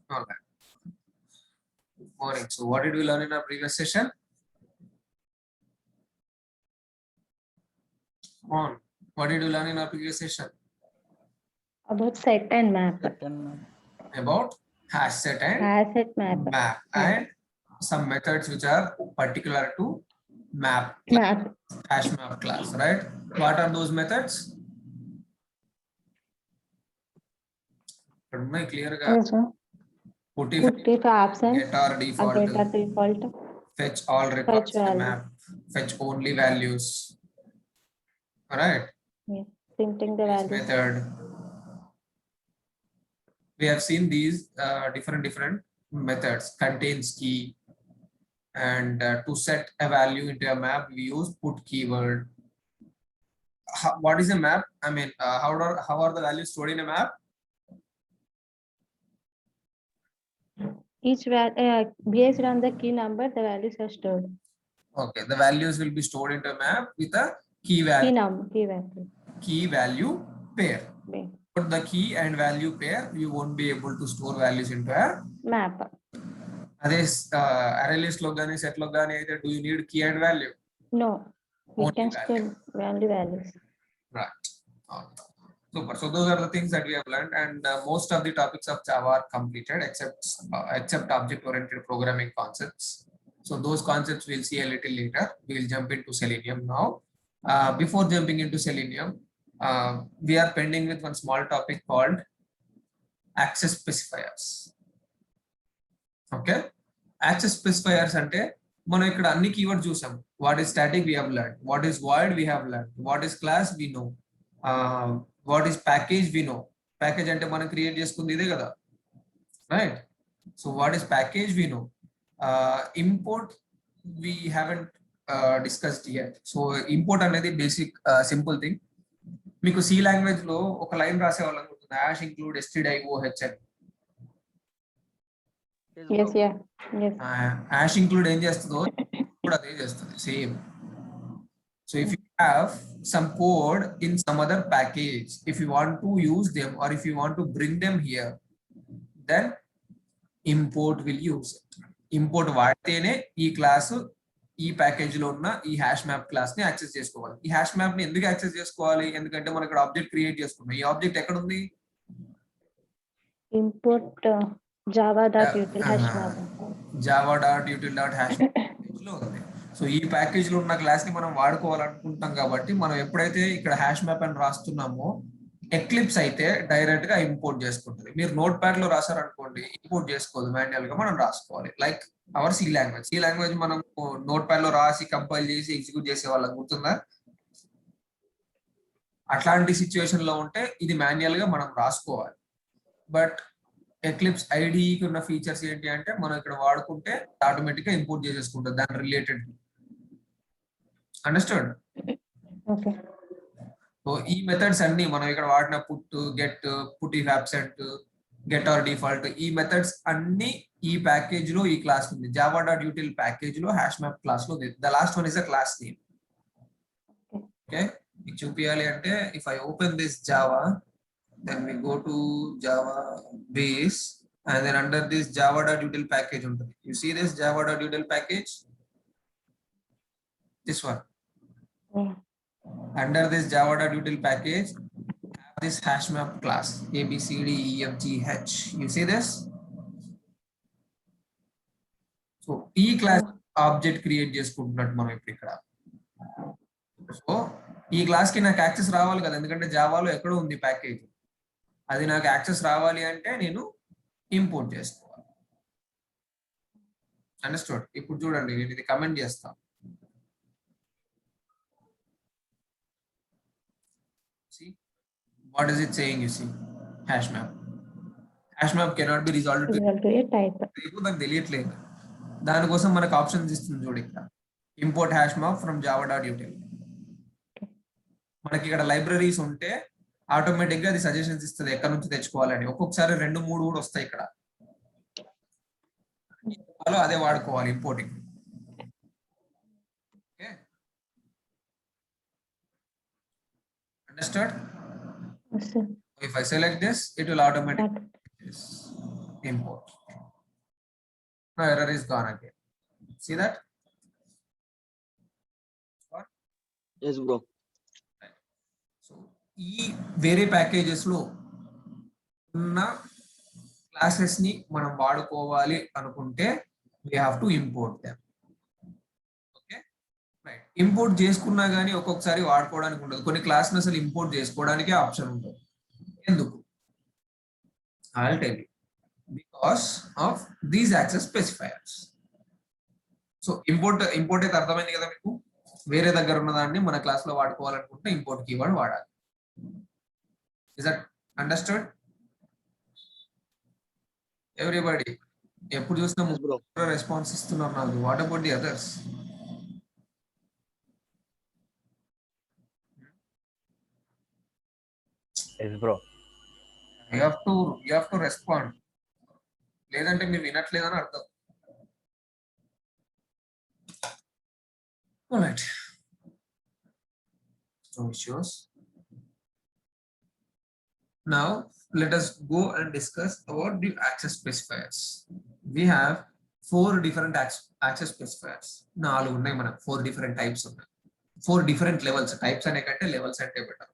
All right. Good morning. So what did we learn in our previous session? Come on. What did we learn in our previous session? About set and map. About hash set and Asset map. map and some methods which are particular to map Map. hash map class, right? What are those methods? Clear ga? Yes, sir. Put Put if absence. get or default, Get or default. fetch all records Fetch in a value. map, fetch only values. All right. Yes. Printing the This value. method. We have seen these different methods. Contains key, and to set a value into a map we use put keyword. What is a map? I mean, how are the values stored in a map? Each value based on the key number, the values are stored. Okay, the values will be stored into a map with a key Key value number, key value. key value pair. Okay. Put the key and value pair, you won't be able to store values into a Map. అదే array list లో గానీ set లో గానీ అయితే do you need key and value? No. We Only can value. store value values. Right. Okay. Super. So those are the things that we have learned, and most of the topics of Java are completed except object-oriented programming concepts. So those concepts we'll see a little later. We'll jump into Selenium now. Before jumping into Selenium, we are pending with one small topic called access specifiers. Okay. Access specifiers ante మనం ఇక్కడ అన్ని keyword చూసాం. What is static we have learn, what is void we have learn, what is class we know, what is package we know. Package అంటే మనం create చేసుకుంది ఇదే కదా, right? So what is package we know. Import we haven't discussed yet. So import అనేది basic simple thing. మీకు C language లో ఒక line రాసే వాళ్ళకి ఉంటుంది, హాష్ ఇంక్లూడ్ stdioh అని. Yes, yeah. Yes. hash include ఏం చేస్తుందో కూడా అదే చేస్తుంది same. So if you have some code in some other package, if you want to use them or if you want to bring them here, then import will use it. Import వాడితేనే ఈ class ఈ package లో ఉన్న ఈ hash map class ని access చేసుకోవాలి. ఈ hash map ని ఎందుకు యాక్సెస్ చేసుకోవాలి? ఎందుకంటే మనం ఇక్కడ ఆబ్జెక్ట్ క్రియేట్ చేసుకున్నాం. ఈ ఆబ్జెక్ట్ ఎక్కడ ఉంది? Import java.util hash map. java.util.hash లో ఉంది. సో ఈ ప్యాకేజ్ లో ఉన్న క్లాస్ ని మనం వాడుకోవాలనుకుంటాం కాబట్టి మనం ఎప్పుడైతే ఇక్కడ హ్యాష్ మ్యాప్ అని రాస్తున్నామో ఎక్లిప్స్ అయితే డైరెక్ట్ గా ఇంపోర్ట్ చేసుకుంటుంది. మీరు నోట్ ప్యాడ్ లో రాసారనుకోండి ఇంపోర్ట్ చేసుకోదు, మాన్యువల్ గా మనం రాసుకోవాలి. లైక్ అవర్ సి లాంగ్వేజ్ మనం నోట్ ప్యాడ్ లో రాసి కంపైల్ చేసి ఎగ్జిక్యూట్ చేసే వాళ్ళకి గుర్తుందా? అట్లాంటి సిచ్యువేషన్ లో ఉంటే ఇది మాన్యువల్ గా మనం రాసుకోవాలి. బట్ ఎక్లిప్స్ ఐడికి ఉన్న ఫీచర్స్ ఏంటి అంటే మనం ఇక్కడ వాడుకుంటే ఆటోమేటిక్ గా ఇంపోర్ట్ చేసేసుకుంటుంది దాని రిలేటెడ్. అండర్స్టాండ్? Okay. సో ఈ మెథడ్స్ అన్ని మనం ఇక్కడ వాడిన put, get, put if absent, get or default, ఈ మెథడ్స్ అన్ని ఈ ప్యాకేజ్ లో ఈ క్లాస్ ఉంది. java.util ప్యాకేజ్ లో హ్యాష్ మ్యాప్ క్లాస్ లో ఉంది. The last one is a class name. Okay, మీకు చూపించాలి అంటే if I open this Java, then we go to Java base, and then under this java.util package ఉంటుంది. You see this java.util package, this one. Under this java.util package have this hash map class abcdefgh. You see this? So ఈ class object create చేసుకుంటున్నట్టు మనం ఇప్పుడు ఇక్కడ. So ఈ class కి నాకు access రావాలి కదా, ఎందుకంటే జావాలో ఎక్కడో ఉంది ప్యాకేజ్. అది నాకు యాక్సెస్ రావాలి అంటే నేను ఇంపోర్ట్ చేసుకోవాలి. అండర్స్టూడ్? ఇప్పుడు చూడండి, నేను ఇది కమెంట్ చేస్తాను. See what is it saying? You see hash map cannot be resolved to a type. నాకు తెలియట్లేదు. దానికోసం మనకు ఆప్షన్స్ ఇస్తుంది చూడు ఇక్కడ, import hash map from java.util. మనకి ఇక్కడ లైబ్రరీస్ ఉంటే ఆటోమేటిక్ గా అది సజెషన్స్ ఇస్తుంది ఎక్కడ నుంచి తెచ్చుకోవాలని. ఒక్కొక్కసారి 2-3 కూడా వస్తాయి ఇక్కడ, అదే వాడుకోవాలి importing. Okay, understand? Yes, sir. If I select this, it will automatically. import. Now error is gone again. See that? Yes, bro. So ఈ వేరే ప్యాకేజెస్ లో ఉన్న క్లాసెస్ ని మనం వాడుకోవాలి అనుకుంటే we have to import them. Okay right. Import చేసుకున్నా గానీ ఒక్కొక్కసారి వాడుకోవడానికి ఉండదు. కొన్ని క్లాస్ అసలు ఇంపోర్ట్ చేసుకోవడానికే ఆప్షన్ ఉంటుంది. ఎందుకు? I'll tell you. Because of these access specifiers. So import అయితే అర్థమైంది కదా మీకు. వేరే దగ్గర ఉన్న దాన్ని మన క్లాస్ లో వాడుకోవాలనుకుంటే ఇంపోర్ట్ కీవర్డ్ వాడాలి. Is that understood everybody? ఎప్పుడు చూసినా ముగ్గురు రెస్పాన్స్ ఇస్తున్నారు నాకు. What about the others? Yes, bro. You have to respond. లేదంటే మీరు వినట్లేదని అర్థం. All right. No issues. Now let us go and discuss about the access specifiers. We have 4 different access specifiers. నాలుగు ఉన్నాయి మనకు. 4 different types ఉన్నాయి. 4 different levels. Types అనే కంటే levels అంటే better.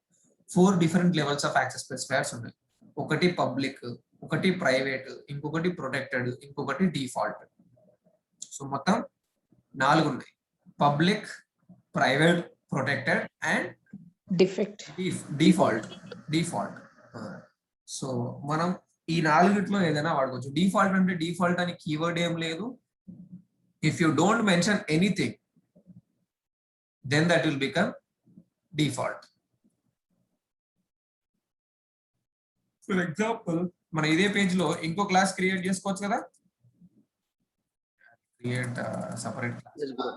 4 different levels of access specifiers ఉన్నాయి. ఒకటి public, ఒకటి ప్రైవేట్, ఇంకొకటి ప్రొటెక్టెడ్, ఇంకొకటి డిఫాల్ట్. సో మొత్తం 4 ఉన్నాయి. Public, private, protected and default. So మనం ఈ 4 ఏదైనా వాడుకోవచ్చు. డిఫాల్ట్ అంటే డిఫాల్ట్ అని కీవర్డ్ ఏం లేదు. If you don't mention anything then that will become default. For example మన ఇదే పేజ్ లో ఇంకో క్లాస్ క్రియేట్ చేసుకోవచ్చు కదా. Create separate class. Yes, bro.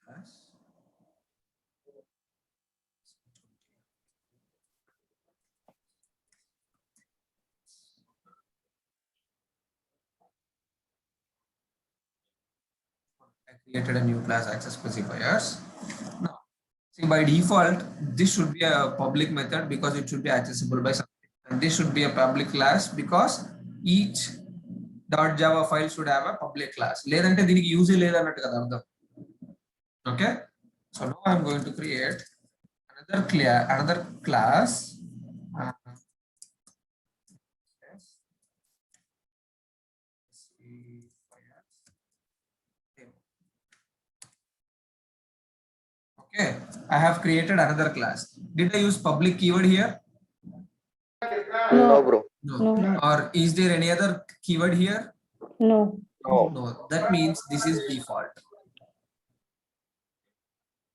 Yes. I created a new class access specifiers. Now, see, by default, this should be a public method because it should be accessible by something. And this should be a public class because each .java file should have a public class. లేదంటే దీనికి use లేదన్నట్టు కదా అర్థం. Okay, so now I'm going to create another class. Okay, I have created another class. Did I use public keyword here? No, bro. No. Or is there any other keyword here? No. No. That means this is default.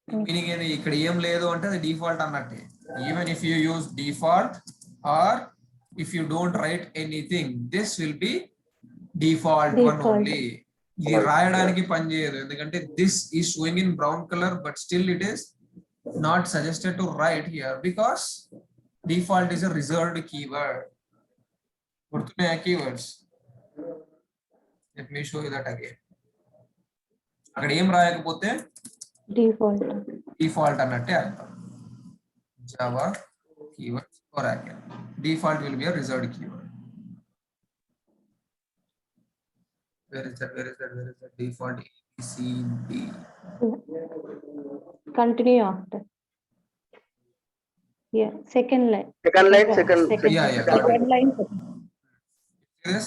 Meaning ఇక్కడ ఏం లేదు అంటే అది default అన్నట్టే. Even if you use default or if you don't write anything, this will be default one only. ఇది రాయడానికి పని చేయదు ఎందుకంటే this is showing in brown color but still it is not suggested to write here because default is a reserved keyword. గుర్తున్నాయా keywords? Let me show you that again. అక్కడ ఏం రాయకపోతే default అన్నట్టే అర్థం. Java keywords Oracle. Default will be a reserved keyword. Where is that default? A, C, D. Continue after. Yeah, second line. Second. Yeah. Second line. Yes.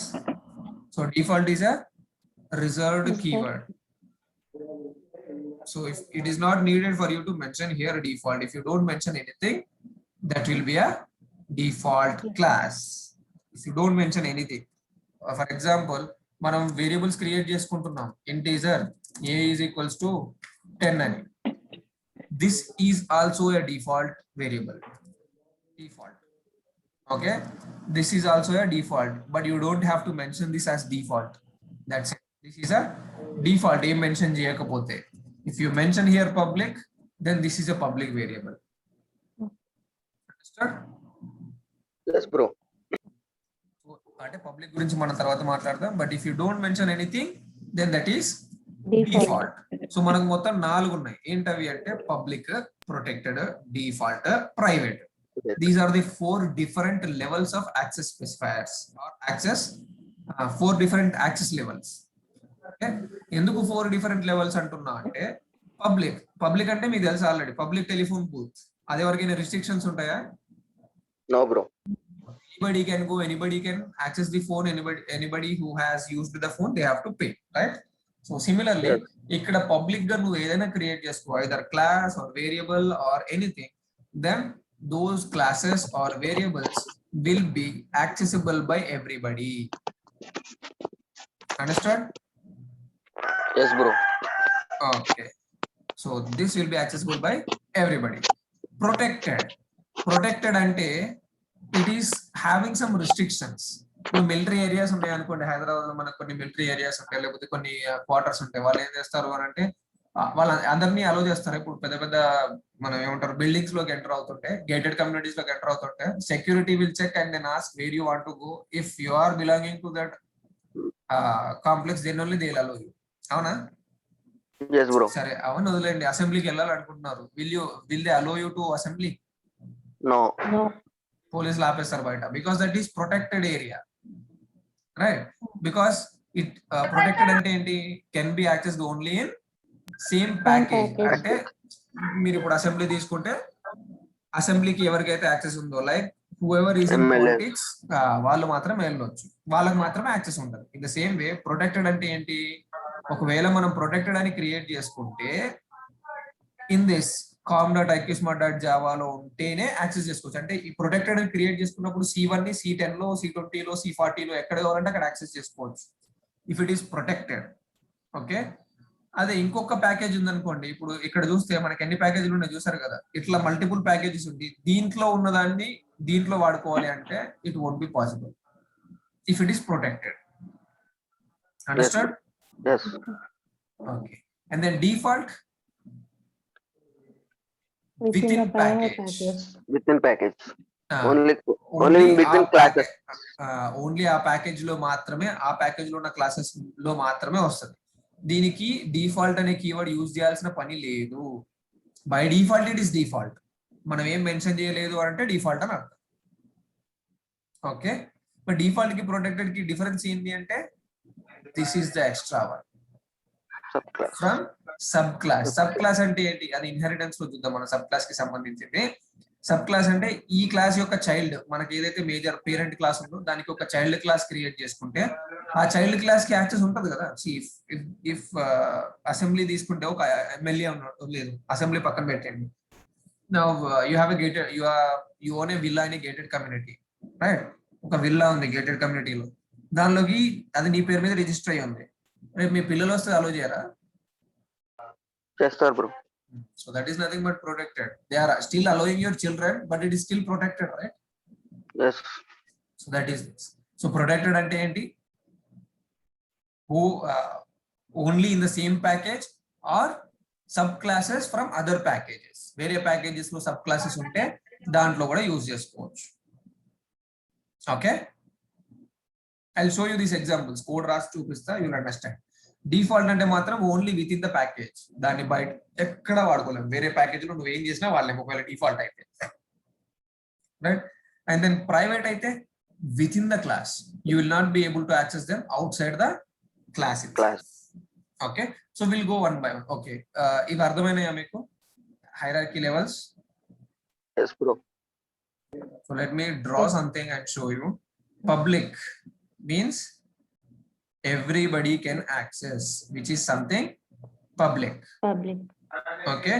So default is a reserved Okay. keyword. So if it is not needed for you to mention here default, if you don't mention anything, that will be a default class. If you don't mention anything, for example, మనం variables create చేసుకుంటున్నాం. Integer a is equals to 10 అని. This is also a default variable. Default. Okay. This is also a default, but you don't have to mention this as default. That's it. This is a default. A mention చేయకపోతే. If you mention here public, then this is a public variable. Understood? Yes, bro. అంటే public గురించి మనం తర్వాత మాట్లాడదాం. But if you don't mention anything then that is Default. Default. So మనకు మొత్తం 4 ఉన్నాయి. ఏంటవి అంటే public, protected, default, private. Yes. These are the four different levels of access specifiers or access, four different access levels. Okay, ఎందుకు four different levels అంటున్నా అంటే public అంటే మీకు తెలుసు ఆల్రెడీ పబ్లిక్ టెలిఫోన్ బూత్, అదే వరకైనా రిస్ట్రిక్షన్స్ ఉంటాయా? No, bro. Anybody can go, anybody can access the phone, anybody who has used the phone, they have to pay, right? So similarly, Yes. ఇక్కడ public గా నువ్వు ఏదైనా క్రియేట్ చేసుకో, either class or variable or anything, then those classes or variables will be accessible by everybody. Understood? Yes, bro. Okay, so this will be accessible by everybody. Protected అంటే it is having some restrictions. ఇప్పుడు military areas ఉంటాయి అనుకోండి, హైదరాబాద్ లో మనకు కొన్ని military areas ఉంటాయి, లేకపోతే కొన్ని క్వార్టర్స్ ఉంటాయి. వాళ్ళు ఏం చేస్తారు అని అంటే వాళ్ళ అందరినీ అలో చేస్తారు. ఇప్పుడు పెద్ద పెద్ద మనం ఏమంటారు బిల్డింగ్స్ లోకి ఎంటర్ అవుతుంటే, గేటెడ్ కమ్యూనిటీస్ లోకి ఎంటర్ అవుతుంటే security will check and then ask where you want to go. If you are belonging to that complex, then only they will allow you. అవునా? Yes, bro. సరే, అవన్నీ వదిలేండి. అసెంబ్లీకి వెళ్ళాలనుకుంటున్నారు, will they allow you to assembly? No. No. పోలీసులు ఆపేస్తారు బయట, because that is protected area, right? Because it protected అంటే ఏంటి? Can be accessed only in same package. package. అంటే మీరు ఇప్పుడు అసెంబ్లీ తీసుకుంటే అసెంబ్లీకి ఎవరికైతే యాక్సెస్ ఉందో, like whoever is in MLA. Politics, వాళ్ళు మాత్రమే వెళ్ళొచ్చు, వాళ్ళకి మాత్రమే యాక్సెస్ ఉంటుంది. In the same way protected అంటే ఏంటి? ఒకవేళ మనం ప్రొటెక్టెడ్ అని క్రియేట్ చేసుకుంటే ఇన్ దిస్ com.iqsmart.java ఉంటేనే యాక్సెస్ చేసుకోవచ్చు. అంటే ఈ ప్రొటెక్టెడ్ అని క్రియేట్ చేసుకున్నప్పుడు C1 ని C10 లో, C20 లో, C40 లో ఎక్కడ కావాలంటే అక్కడ యాక్సెస్ చేసుకోవచ్చు if it is protected. Okay, అదే ఇంకొక ప్యాకేజ్ ఉందనుకోండి, ఇప్పుడు ఇక్కడ చూస్తే మనకి ఎన్ని ప్యాకేజీలు ఉన్నాయి చూసారు కదా, ఇట్లా మల్టిపుల్ ప్యాకేజెస్ ఉంది. దీంట్లో ఉన్నదాన్ని దీంట్లో వాడుకోవాలి అంటే it won't be possible if it is protected. Understand? Yes. Okay, and then default Within within the private package. package. Within package. Ah, Only only in between classes. Only ఆ package లో మాత్రమే, ఆ ప్యాకేజ్ లో ఉన్న classes లో మాత్రమే వస్తుంది. దీనికి డిఫాల్ట్ అనే కీవర్డ్ యూజ్ చేయాల్సిన పని లేదు. By default it is default. మనం ఏం మెన్షన్ చేయలేదు అంటే డిఫాల్ట్ అని అర్థం. ఓకే, మరి డిఫాల్ట్ కి ప్రొటెక్టెడ్ కి డిఫరెన్స్ ఏంటి అంటే this is the extra one Subclass. From sub class. Sub class అంటే ఏంటి? అది ఇన్హెరిటెన్స్ లో చూద్దాం మనం. సబ్ క్లాస్ కి సంబంధించింది. సబ్ క్లాస్ అంటే ఈ క్లాస్ యొక్క చైల్డ్, మనకి ఏదైతే మేజర్ పేరెంట్ క్లాస్ ఉందో దానికి ఒక చైల్డ్ క్లాస్ క్రియేట్ చేసుకుంటే ఆ చైల్డ్ క్లాస్ కి యాక్సెస్ ఉంటది కదా. ఇఫ్ అసెంబ్లీ తీసుకుంటే ఒక ఎమ్మెల్యే ఉన్నట్టు, లేదు అసెంబ్లీ పక్కన పెట్టండి. Now you have a gated, you own A villa in gated community, right? ఒక విల్లా ఉంది గేటెడ్ కమ్యూనిటీలో, దానిలోకి అది నీ పేరు మీద రిజిస్టర్ అయ్యి ఉంది. రేపు మీ పిల్లలు వస్తే అలో చేయరా? Yes, sir, bro. So that is nothing but protected. They are still allowing your children, but it is still protected, right? Yes. So that is this. So protected ante enti? Who only in the same package or subclasses from other packages. Vere packages lo subclasses unte dantlo kuda use chesukochu. Okay, I'll show you these examples. Code ras chupista, you will understand. Default అంటే మాత్రం only within the package, దాన్ని బయట ఎక్కడ వాడుకోలేము. వేరే package లో నువ్వు ఏం చేసినా వాళ్ళే, ఒకవేళ డిఫాల్ట్ అయితే, రైట్? అండ్ దెన్ ప్రైవేట్ అయితే with in the class, you will not be able to access them out side the class. Okay, so will go one by one. Okay, ఇవి అర్థమైనాయా మీకు? Hierarchy levels. Yes, bro. So let me draw something and show you. Public means everybody can access, which is something public. Public. Okay,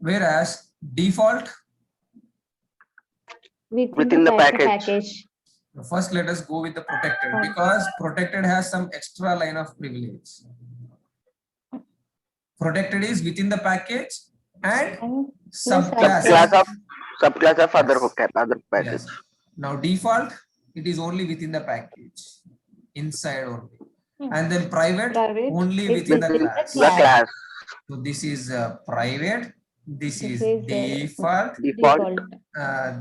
whereas default, Within the package. first let us go with the protected, because protected has some extra line of privilege. Protected is within the package and subclass Subclass of other package. Yes. Now default, it is only within the package, inside only. And then private only within the class. The class. So this is private, this is default,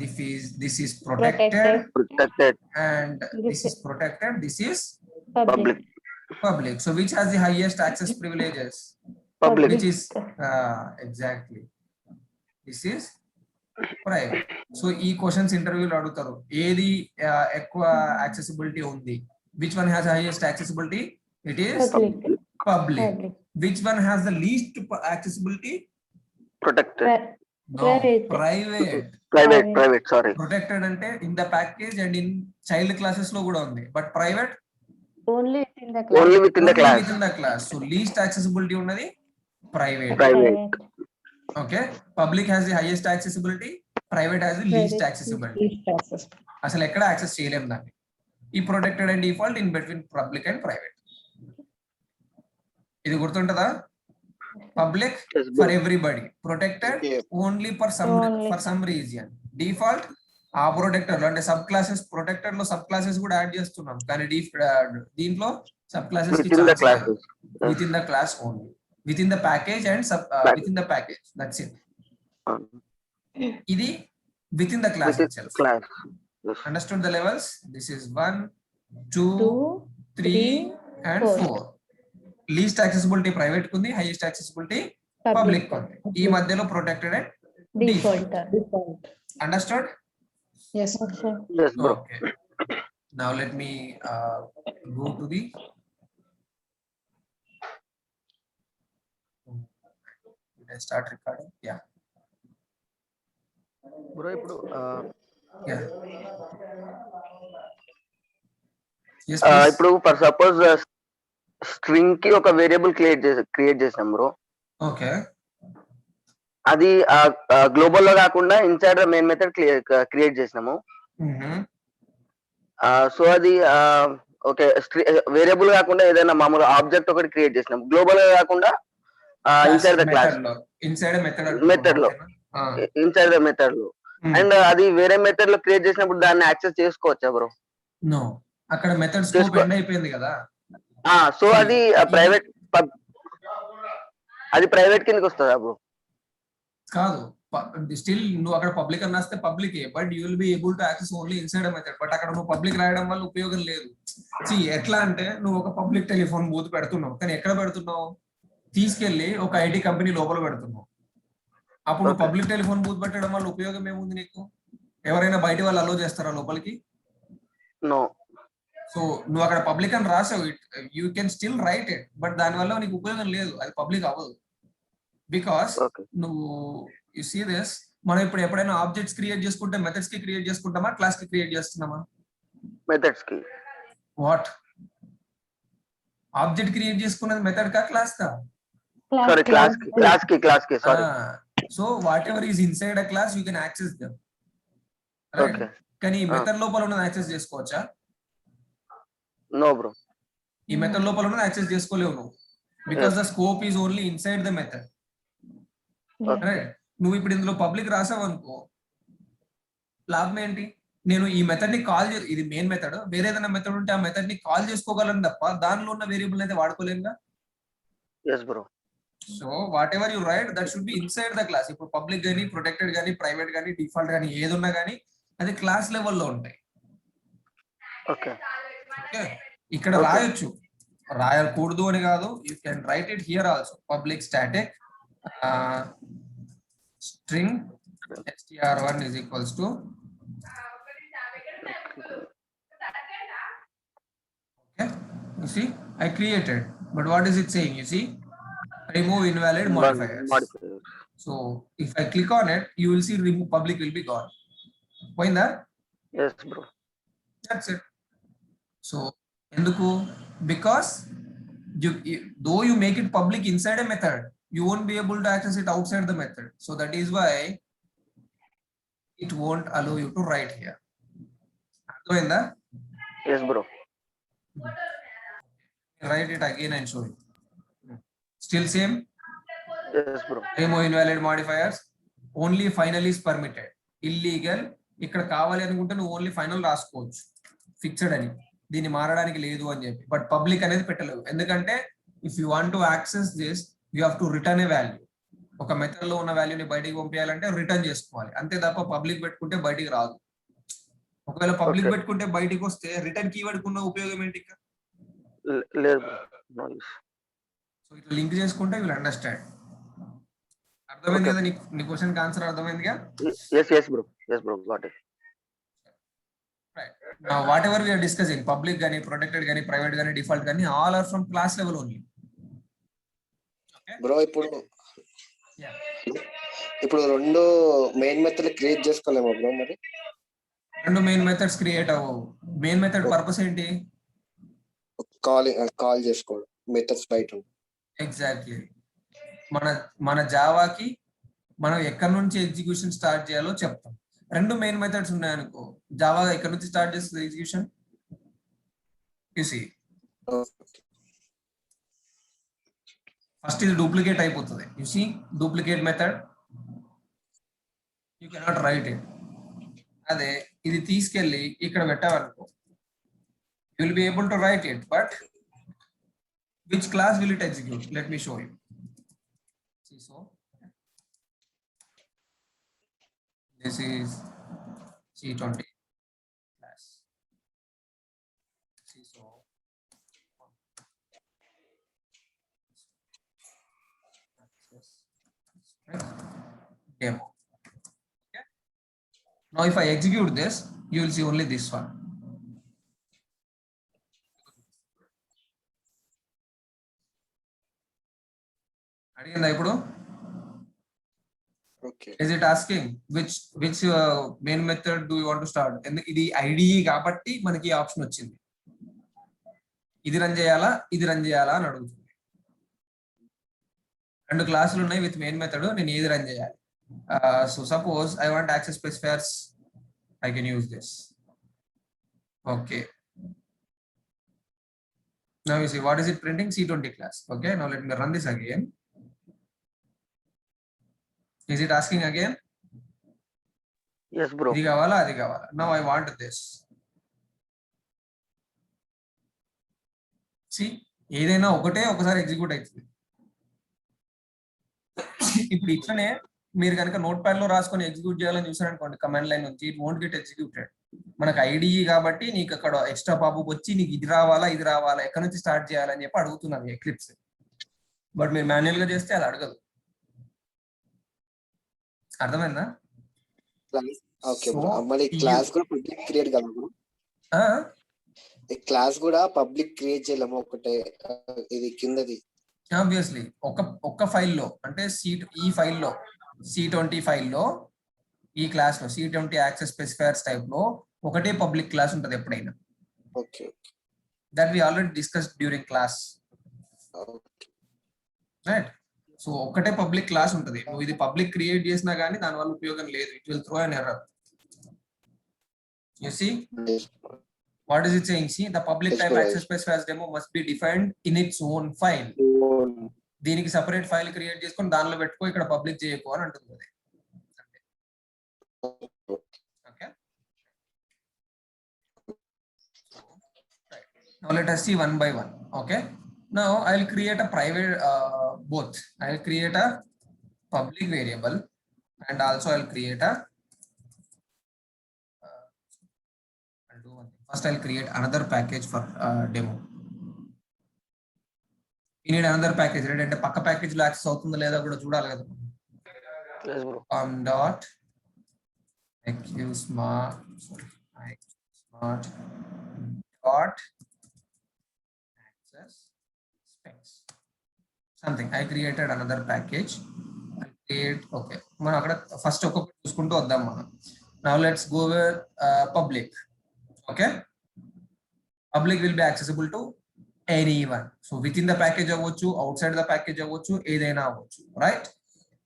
this is protected, and this is protected, this is public. So which has the highest access privileges? Public. Which is exactly. This is private. So ఈ questions ఇంటర్వ్యూలో అడుగుతారు, ఏది ఎక్కువ accessibility ఉంది, which one has highest accessibility, it is Public. Public. Public. Which one has the least accessibility, Protected. Private. Private. Private, sorry. Protected అంటే in the package and in child classes లో కూడా ఉంది, but private Only within the class. Only within the class. Within the class. So least accessibility ఉన్నది private. Private. Okay, public has the highest accessibility, private has the least accessibility. Least access. అసలు ఎక్కడ access చేయలేము దాన్ని. ఈ protected and default in between public and private. ఇది గుర్తుంటదా? Public Yes, for bro. Everybody, protected only for Only. Some region, default ఆ protector లో అంటే సబ్ క్లాసెస్, ప్రొటెక్టర్ లో సబ్ క్లాసెస్ కూడా యాడ్ చేస్తున్నాం, కానీ దీంట్లో sub classes Within the classes. Within the class only, within the package and sub within the package, that's it. ఇది within the class Within itself. class. Yes. Understood the levels? This is 1, 2, 2, 3 and 4. 4. Least accessibility private kundi, highest accessibility public kundi. ఈ మధ్యలో protected and Default. understood? Yes, sir. Yes, bro. Okay. Now let me go to the did I start recording? Yeah. Bro, ఇప్పుడు Yeah. Yes, please. ఇప్పుడు for suppose string కి ఒక variable create చేసాం bro. Okay. అది global లో కాకుండా inside the main method create చేసినాము. Mhm. So అది ఓకే, వేరియబుల్ కాకుండా ఏదైనా మామూలు ఆబ్జెక్ట్ ఒకటి క్రియేట్ చేసినాం, గ్లోబల్ గా కాకుండా ఇన్సైడ్ ద క్లాస్, Method లో. Inside a method. Method లో. ఇన్సైడ్ ద మెథడ్ లో. అండ్ అది వేరే మెథడ్ లో క్రియేట్ చేసినప్పుడు దాన్ని యాక్సెస్ చేసుకోవచ్చా బ్రో? నో, అక్కడ మెథడ్ స్కోప్ చేసుకో- ఎండ్ అయిపోయింది కదా. సో అది ప్రైవేట్, అది ప్రైవేట్ కిందకి వస్తుందా బ్రో? కాదు, స్టిల్ నువ్వు అక్కడ పబ్లిక్ అని రాస్తే public, but you will be able to access only inside method. But అక్కడ నువ్వు పబ్లిక్ రాయడం వల్ల ఉపయోగం లేదు. ఎట్లా అంటే నువ్వు ఒక పబ్లిక్ టెలిఫోన్ బూత్ పెడుతున్నావు, కానీ ఎక్కడ పెడుతున్నావు? తీసుకెళ్లి ఒక ఐటీ కంపెనీ లోపల పెడుతున్నావు. అప్పుడు Okay. పబ్లిక్ టెలిఫోన్ బూత్ పెట్టడం వల్ల ఉపయోగం ఏముంది నీకు? ఎవరైనా బయట వాళ్ళు అలో చేస్తారా లోపలికి? నో. సో నువ్వు అక్కడ పబ్లిక్ అని రాసావు, you can still right it, but దాని వల్ల నీకు ఉపయోగం లేదు, అది పబ్లిక్ అవ్వదు. Because okay. నువ్వు యు సీ దిస్, మనం ఇప్పుడు ఎప్పుడైనా ఆబ్జెక్ట్స్ క్రియేట్ చేసుకుంటే మెథడ్స్ కి క్రియేట్ చేసుకుంటామా, క్లాస్ కి క్రియేట్ చేస్తున్నామా? మెథడ్స్ కి. వాట్? ఆబ్జెక్ట్ క్రియేట్ చేసుకున్నది మెథడ్ కా క్లాస్ కా? సారీ, క్లాస్ కి sorry. So what ever is inside a class you can access them. Okay. కానీ ఈ మెథడ్ లోపల ఉన్నది యాక్సెస్ చేసుకోవచ్చా? No bro. ఈ మెథడ్ లోపల ఉన్నది యాక్సెస్ చేసుకోలేవు నువ్వు, because the scope is only inside the method. Right? నువ్వు ఇప్పుడు ఇందులో పబ్లిక్ రాసావు అనుకో, లాభం ఏంటి? నేను ఈ మెథడ్ ని కాల్ ఇది మెయిన్ మెథడ్, వేరే ఏదైనా మెథడ్ ఉంటే ఆ మెథడ్ ని కాల్ చేసుకోగలను తప్ప దానిలో ఉన్న వేరియబుల్ అయితే వాడుకోలేనుగా. Yes bro. So whatever you write that should be inside the class. ఇప్పుడు పబ్లిక్ గానీ, ప్రొటెక్టెడ్ గానీ, ప్రైవేట్ గానీ, డిఫాల్ట్ గానీ ఏది ఉన్నా గానీ అది క్లాస్ లెవెల్లో ఉంటాయి. ఓకే. ఓకే, ఇక్కడ రాయొచ్చు, రాయకూడదు అని కాదు, you can write it here also. Public static string str1 is equals to okay, you see I created, but what is it saying? You see, remove invalid modifiers. So if I click on it, you will see remove public will be gone. Poinda? Yes bro. That's it. So enduku? Because though you make it public inside a method, you won't be able to access it outside the method. So that is why it won't allow you to write here. Poinda? Yes bro. Write it again and show you. Still same? Yes bro. Remove invalid modifiers. Only final is permitted. Illegal ఇక్కడ కావాలి అనుకుంటే నువ్వు only final రాసుకోవచ్చు, fixed అని, దీన్ని మారడానికి లేదు అని చెప్పి. బట్ పబ్లిక్ అనేది పెట్టలేవు, ఎందుకంటే if you want to access this you have to return A value. ఒక మెథడ్ లో ఉన్న వాల్యూని బయటికి పంపించాలంటే రిటర్న్ చేసుకోవాలి, అంతే తప్ప పబ్లిక్ పెట్టుకుంటే బయటికి రాదు. ఒకవేళ పబ్లిక్ పెట్టుకుంటే బయటికి వస్తే రిటర్న్ కీవర్డ్ ఉన్న ఉపయోగం ఏంటి? లేదు. No use. సో ఇట్లా లింక్ చేసుకుంటే విల్ అండర్స్టాండ్. అర్థమైంది Okay. కదా నీ క్వశ్చన్ ఆన్సర్ అర్థమైందిగా? Yes, bro. Yes, bro. Got it. Right. Now, whatever we are discussing, public gani, protected gani, private gani, default gani, all are from class level only. Okay. Bro ఇప్పుడు Yeah. రెండు main method create చేసుకోలేమా bro మరి? రెండు main methods create అవ్వవు. Main method purpose ఏంటి? Call చేసుకోవడం methods బయట. Exactly. మన జావాకి మనం ఎక్కడి నుంచి ఎగ్జిక్యూషన్ స్టార్ట్ చేయాలో చెప్తాం. రెండు మెయిన్ మెథడ్స్ ఉన్నాయనుకో, జావా ఎక్కడి నుంచి స్టార్ట్ చేస్తుంది ఎగ్జిక్యూషన్? చూసి ఫస్ట్ ఇది డూప్లికేట్ అయిపోతుంది. You see duplicate method, you cannot write it. అదే ఇది తీసుకెళ్ళి ఇక్కడ పెట్టావనుకో, you will be able to write it, but which class will it execute? Let me show you. See, so this is C20 class. See, so demo. Okay. Now, if I execute this, you will see only this one. అడిగిందా ఇప్పుడు? Okay. Is it asking which main method do you want to start? ఇది IDE కాబట్టి మనకి option వచ్చింది. ఇది run చేయాలా, ఇది run చేయాలా అని అడుగుతుంది. రెండు క్లాసులు ఉన్నాయి విత్ మెయిన్ మెథడ్, నేను ఏది రన్ చేయాలి? So suppose I want access specifiers, I can use this. Okay. Now you see what is it printing? C20 class. Okay, now let me run this again. Is it asking again? Yes, bro. ఇది కావాలా, అది కావాలా? Now I want this. See, ఏదైనా ఒకసారి execute అవుతుంది. ఇప్పుడు ఇట్లనే మీరు కనుక నోట్ ప్యాడ్ లో రాసుకొని ఎగ్జిక్యూట్ చేయాలని చూసారనుకోండి కమాండ్ లైన్ నుంచి, ఇట్ వోంట్ గెట్ ఎగ్జిక్యూటెడ్. మనకు ఐడిఈ కాబట్టి నీకు అక్కడ ఎక్స్ట్రా పాపప్ వచ్చి నీకు ఇది రావాలా, ఇది రావాలా, ఎక్కడి నుంచి స్టార్ట్ చేయాలని చెప్పి అడుగుతున్నాను ఎక్లిప్స్. బట్ మీరు మాన్యువల్ గా చేస్తే అది అడగదు. అర్థమైందా? Okay bro. మరి క్లాస్ కూడా పబ్లిక్ క్రియేట్ కదా బ్రో? క్లాస్ కూడా పబ్లిక్ క్రియేట్ చేయలేము ఒకటే ఇది కిందది? ఆబ్వియస్లీ ఒక్క ఫైల్లో అంటే ఈ ఫైల్లో C20 ఫైల్లో ఈ క్లాస్ లో C20 యాక్సెస్ స్పెసిఫైయర్స్ టైప్ లో ఒకటే పబ్లిక్ క్లాస్ ఉంటుంది ఎప్పుడైనా. Okay. That we already discussed during class. Right. So ఒకటే పబ్లిక్ క్లాస్ ఉంటుంది. నువ్వు ఇది పబ్లిక్ క్రియేట్ చేసినా కానీ దాని వల్ల ఉపయోగం లేదు. It will throw an error. You see what is it saying? See, the public type access specifiers demo must be defined in its own file. దీనికి సెపరేట్ ఫైల్ క్రియేట్ చేసుకొని దానిలో పెట్టుకో, ఇక్కడ పబ్లిక్ చేయకు అని అంటుంది. Okay. Now let us see one by one. Okay. Now I will create a private both. I will create a public variable and also I will create a I'll do one thing. First I'll create another package for demo. You need another package, right? అంటే పక్క package లో access అవుతుందో లేదా కూడా చూడాలి కదా. Yes, bro. dot smart dot access specs something. I created another package. I create, okay, మనం అక్కడ ఫస్ట్ ఒక్కొక్కటి చూసుకుంటూ వద్దాం మనం. Now let's go with public. Okay, public will be accessible to anyone. So within the package అవ్వచ్చు, outside the package అవ్వచ్చు, ఏదైనా అవ్వచ్చు, right?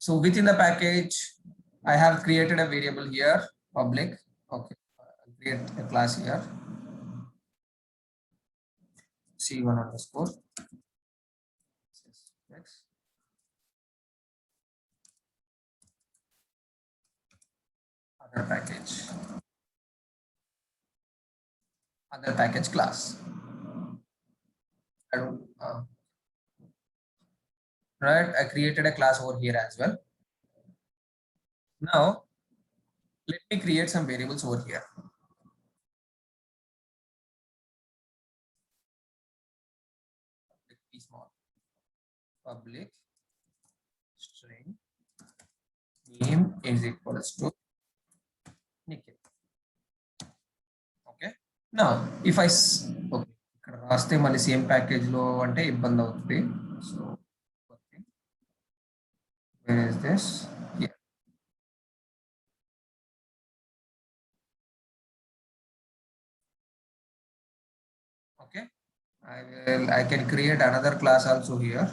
So within the package I have created a variable here, public. Okay, I'll create a class here, c1 underscore next. Other package class. I don't right, I created a class over here as well. Now let me create some variables over here. Public small, public string name is equals to Nikhil. Okay. Now if I okay, ఇక్కడ రాస్తే మళ్ళీ same package లో అంటే ఇబ్బంది అవుతుంది. So where is this? Yeah. Okay. I can create another class also here.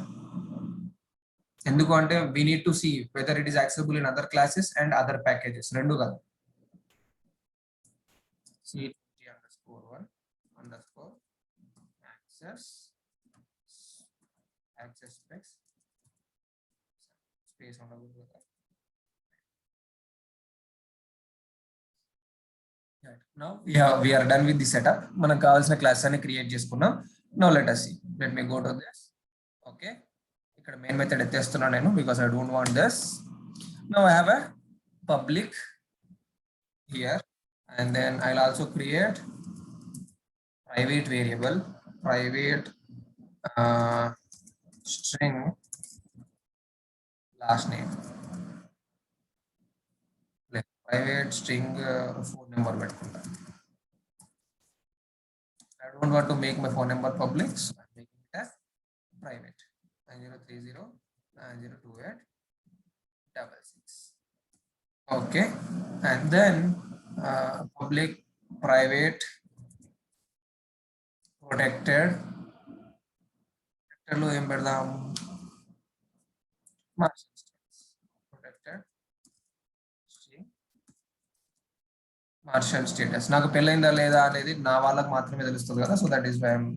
ఎందుకంటే we need to see whether it is accessible in other classes and other packages. రెండు కాదు. C20_1 underscore access specs space ఉండకూడదు కదా. Now we are done with the setup. మనకు కావాల్సిన class అని create చేసుకున్నాం. Now let us see. Let me go to this. Okay. ఇక్కడ main method ఎత్తేస్తున్నా నేను because I don't want this. Now I have a public here and then I'll also create private variable, private string last name, like private string phone number. I don't want to make my phone number public, so I'm making it as private. 9030902866. Okay, and then public private protected lo em pedam protected martial status నాకు పెళ్ళైందా లేదా అనేది నా వాళ్ళకి మాత్రమే తెలుస్తుంది కదా. So that is why I'm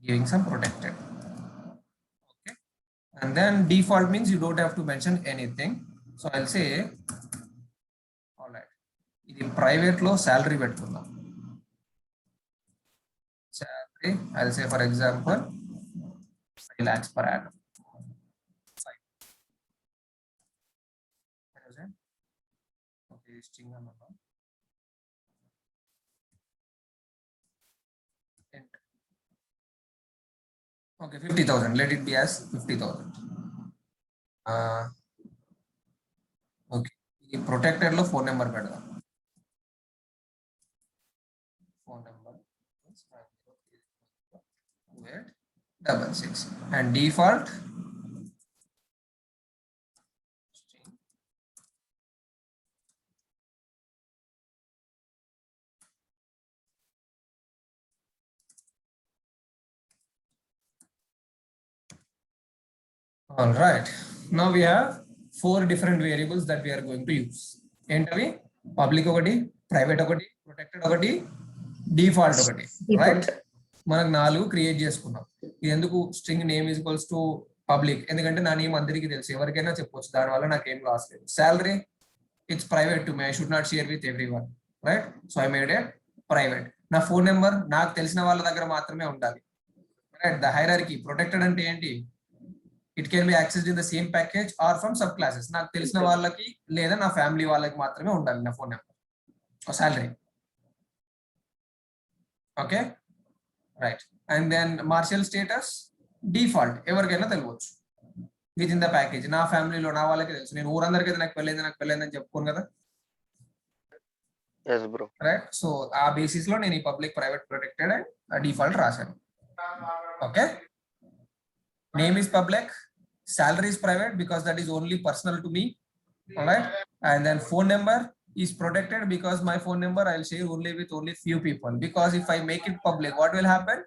giving some protected. Okay, and then default means you don't have to mention anything. So I'll say all right, ఇది private లో salary పెట్టుకుందాం. Salary I'll say for example 5 lakhs per annum. 5,000. Okay, string number. Okay, 50,000. Let it be as 50,000. Okay. ఈ protected లో phone number పెడదాం. Phone number 2866 and default string. All right. Now we have 4 different variables that we are going to use. ఏంటవి? Public ఒకటి, private ఒకటి, protected ఒకటి, default ఒకటి. Right, మనకు 4 create చేసుకున్నాం. ఇది ఎందుకు? String name is equals to public, ఎందుకంటే నా నేమ్ అందరికీ తెలుసు, ఎవరికైనా చెప్పొచ్చు, దానివల్ల నాకు ఏం లాస్ లేదు. Salary it's private to me, I should not share with everyone. Right, so I made A private. నా ఫోన్ నెంబర్ నాకు తెలిసిన వాళ్ళ దగ్గర మాత్రమే ఉండాలి. Right, the hierarchy. ప్రొటెక్టెడ్ అంటే ఏంటి? It can be accessed in the same package or from sub classes. నాకు తెలిసిన వాళ్ళకి లేదా నా ఫ్యామిలీ వాళ్ళకి మాత్రమే ఉండాలి నా phone number, salary. Okay, right. And then marital status default, ఎవరికైనా తెలియవచ్చు విత్ ఇన్ ద ప్యాకేజ్. నా ఫ్యామిలీలో నా వాళ్ళకి తెలుసు, నేను ఊరందరికీ నాకు పెళ్ళైందని చెప్పుకోను కదా. రైట్, సో ఆ బేసిస్ లో నేను ఈ public, private, protected and default రాశాను. Okay, name is public, salary is private because that is only personal to me. All right, and then phone number is protected because my phone number I'll share only with only few people, because if I make it public, what will happen?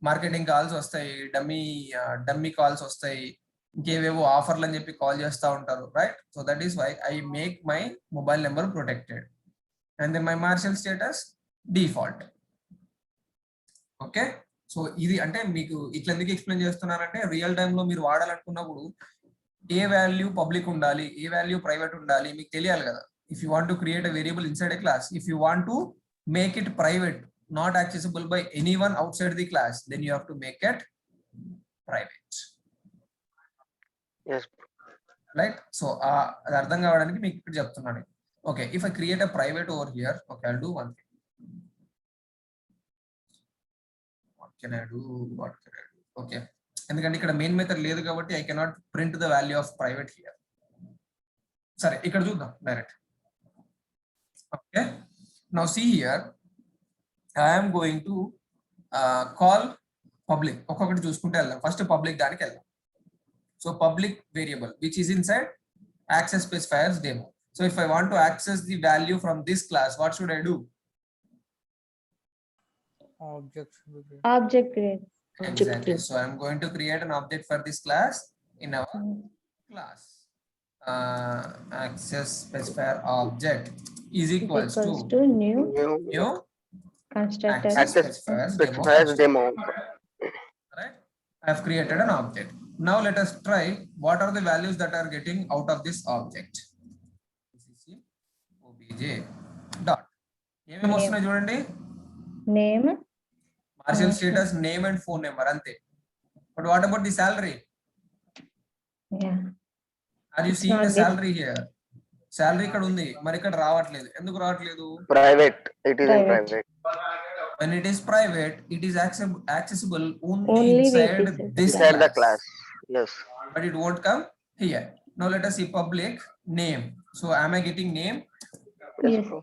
Marketing calls వస్తాయి, dummy calls వస్తాయి, ఇంకేవేవో ఆఫర్లు అని చెప్పి call చేస్తూ ఉంటారు. Right, so that is why I make my mobile number protected and then my marital status default. Okay, so ఇది అంటే మీకు ఇట్లా ఎందుకు ఎక్స్ప్లెయిన్ చేస్తున్నానంటే, రియల్ టైమ్ లో మీరు వాడాలనుకున్నప్పుడు ఏ వాల్యూ పబ్లిక్ ఉండాలి, ఏ వాల్యూ ప్రైవేట్ ఉండాలి మీకు తెలియాలి కదా. If you want to create a variable inside a class, if you want to make it private, not accessible by anyone outside the class, then you have to make it private. Right, so అది అర్థం కావడానికి మీకు ఇక్కడ చెప్తున్నాను. Okay, if I create a private over here, okay, I'll do one thing. What can I do? Okay, ఎందుకంటే ఇక్కడ main method లేదు కాబట్టి I cannot print the value of private here. సరే ఇక్కడ చూద్దాం direct. Okay, now see here I am going to call public. ఒక్కొక్కటి చూసుకుంటే వెళ్దాం. ఫస్ట్ పబ్లిక్ దానికి వెళ్దాం. So public variable which is inside access specifiers demo. So if I want to access the value from this class, what should I do? Object create. Exactly. So I'm going to create an object for this class in our class. Access specifier object is equals to new new constructor. Access specifiers demo. Right? I have created an object. Now let us try what are the values that are getting out of this object. obj dot ఏమేమి వస్తున్నాయి చూడండి. Name, Partial status, name and phone number అంతే. But what about the salary? yeah, Are you seeing not the there. salary here? Salary ఇక్కడ ఉంది, మరి ఇక్కడ రావట్లేదు. ఎందుకు రావట్లేదు? Private. It is in Private. private. When it is private, it is accessible only Only inside with this Inside the class. Yes. But it won't come here. Now let us see public name. So am I getting name? Yes. bro.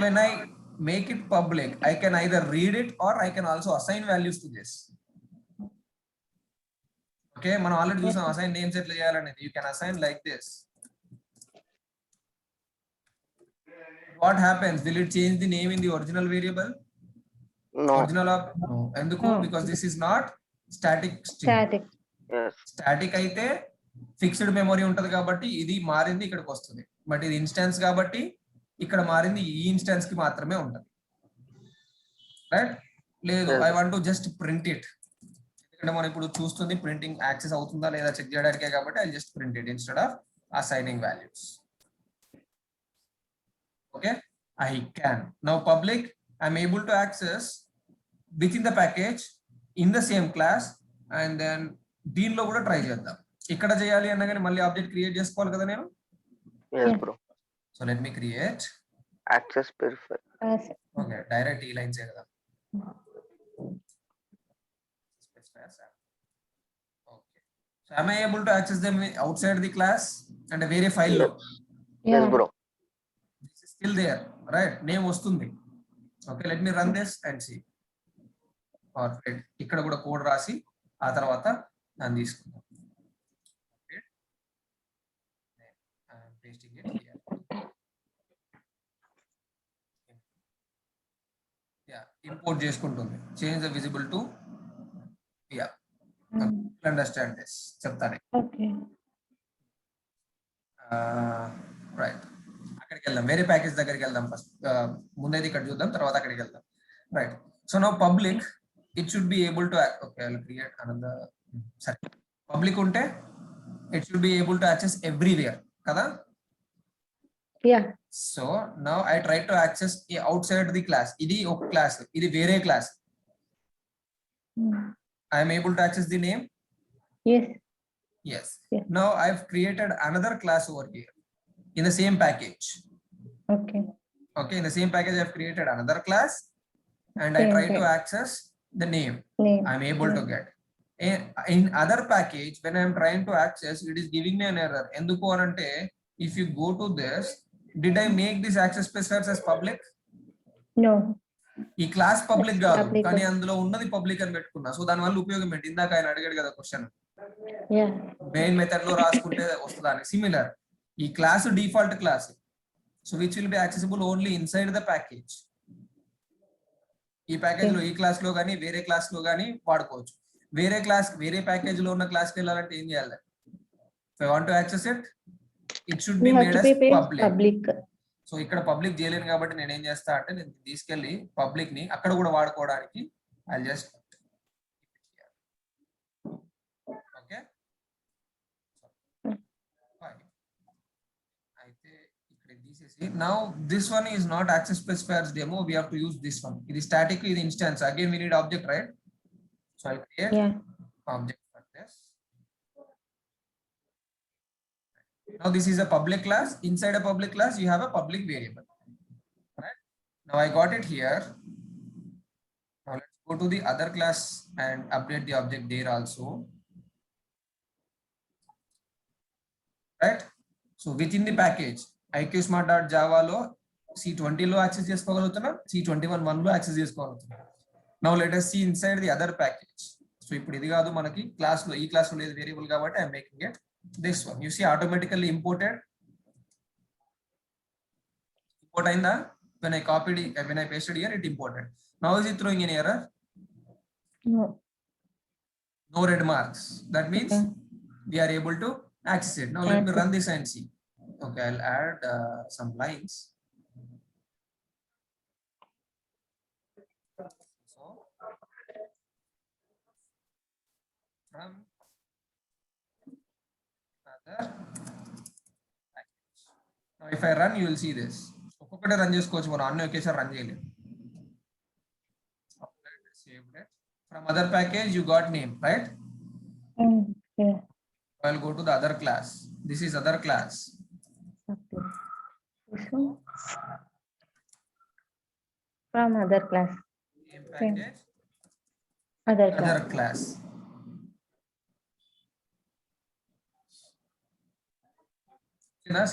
When I make it public, I can either read it or I can also assign values to this. Okay, మనం already చూసాం assign names ఎట్లా చేయాలనేది. You can assign like this. What happens? Will it change the name in the original variable? No. Original of no. ఎందుకు? No. Because this is not static string. Static. Yes. Static అయితే fixed memory ఉంటది కాబట్టి ఇది మారింది ఇక్కడికి వస్తుంది. But ఇది instance కాబట్టి ఇక్కడ మారింది ఈ ఇన్స్టాన్స్ కి మాత్రమే ఉంటది. రైట్? లేదు, I want to just print it. ఎందుకంటే మనం ఇప్పుడు చూస్తుంది ప్రింటింగ్ యాక్సెస్ అవుతుందా లేదా చెక్ చేయడానికే కాబట్టి I just print it instead of assigning values. Okay, I can. Now public, I'm able to access within the package in the same class and then దీనిలో కూడా ట్రై చేద్దాం. ఇక్కడ చేయాలి అన్నా కానీ మళ్ళీ ఆబ్జెక్ట్ క్రియేట్ చేసుకోవాలి కదా నేను. Yes, bro. So let me create. Access specifier. Okay, direct ఈ లైన్స్ కదా. Okay, so am I able to access them outside the class and వేరే ఫైల్ లో? Yes, Yeah. bro. This is still there, right? Name వస్తుంది. Okay, let me run this and see. Or ఇక్కడ కూడా code రాసి ఆ తర్వాత దాన్ని తీసుకుందాం. Pasting it here. Yeah, import చేసుకుంటుంది. Change the visible to yeah. Understand this. చెప్తాను. Okay. రైట్, అక్కడికి వెళ్దాం. వేరే ప్యాకేజ్ దగ్గరికి వెళ్దాం. ఫస్ట్ ముందైతే ఇక్కడ చూద్దాం, తర్వాత అక్కడికి వెళ్దాం. Right, so now public it should be able to okay I will create another. సరే, పబ్లిక్ ఉంటే it should be able to access everywhere కదా. Yeah. So now I try to access out side the class. ఇది ఒక class, ఇది వేరే class. I'm able to access the name. Yes. Yes. Yeah. Now I've created another class over here in the same package. Okay. Okay, in the same package I've created another class and I Same try to thing. access the name. Name. I'm able to get. In other package, when I'm trying to access, it is giving me an error. Enduku anante, if you go to this, did I make this access specifiers as public? No. ఈ class public కాదు, Public. కానీ అందులో ఉన్నది public అని పెట్టుకున్నా. So దాని వల్ల ఉపయోగం ఏంటి? ఇందాక ఆయన అడిగాడు కదా క్వశ్చన్, Yeah. మెయిన్ మెథడ్ లో రాసుకుంటే వస్తుందని. సిమిలర్, ఈ class default class, so which will be accessible only inside the package. ఈ ప్యాకేజ్ లో ఈ క్లాస్ లో కానీ వేరే క్లాస్ లో కానీ వాడుకోవచ్చు. వేరే క్లాస్ వేరే ప్యాకేజ్ లో ఉన్న క్లాస్ కి వెళ్ళాలంటే ఏం చేయాలి? If I want to access it, it should be You have made to as be public. public. So ఇక్కడ పబ్లిక్ చేయలేను కాబట్టి నేను ఏం చేస్తా అంటే, నేను తీసుకెళ్లి పబ్లిక్ ని అక్కడ కూడా వాడుకోవడానికి ఐ జస్ట్ ఓకే. అయితే ఇక్కడ తీసేసి, now this one is not access specifiers demo, we have to use this one. ఇది స్టాటిక్, ఇది instance. Again we need object, right? So I create Yeah. object for this. Now this is a public class. Inside a public class you have a public variable, right? Now I got it here. Now let's go to the other class and update the object there also, right? So within the package iqsmart.java లో C20 లో access చేసుకోగలుగుతున్నాం, C21 లో access చేసుకోగలుగుతున్నాం. Now let us see inside the other package. So ఇప్పుడు ఇది కాదు మనకి class లో, ఈ class లో లేదు వేరియబుల్ కాబట్టి I'm making it this one. You see automatically imported, import అయిందా? When I copied, when I pasted here, it imported. Now is it throwing any error? No. No red marks. That means Okay. we are able to access it. Now let me run this and see. Okay, I'll add some lines. So from other package. Now if I run, you will see this. ఒక్కొక్కటే run చేసుకోవచ్చు, మనం అన్ని ఒకేసారి run చేయలేము. Saved it. From other package you got name, right? Yeah. I'll go to the other class. This is other class. Okay. This one. From other class. Same package, Other class. other class.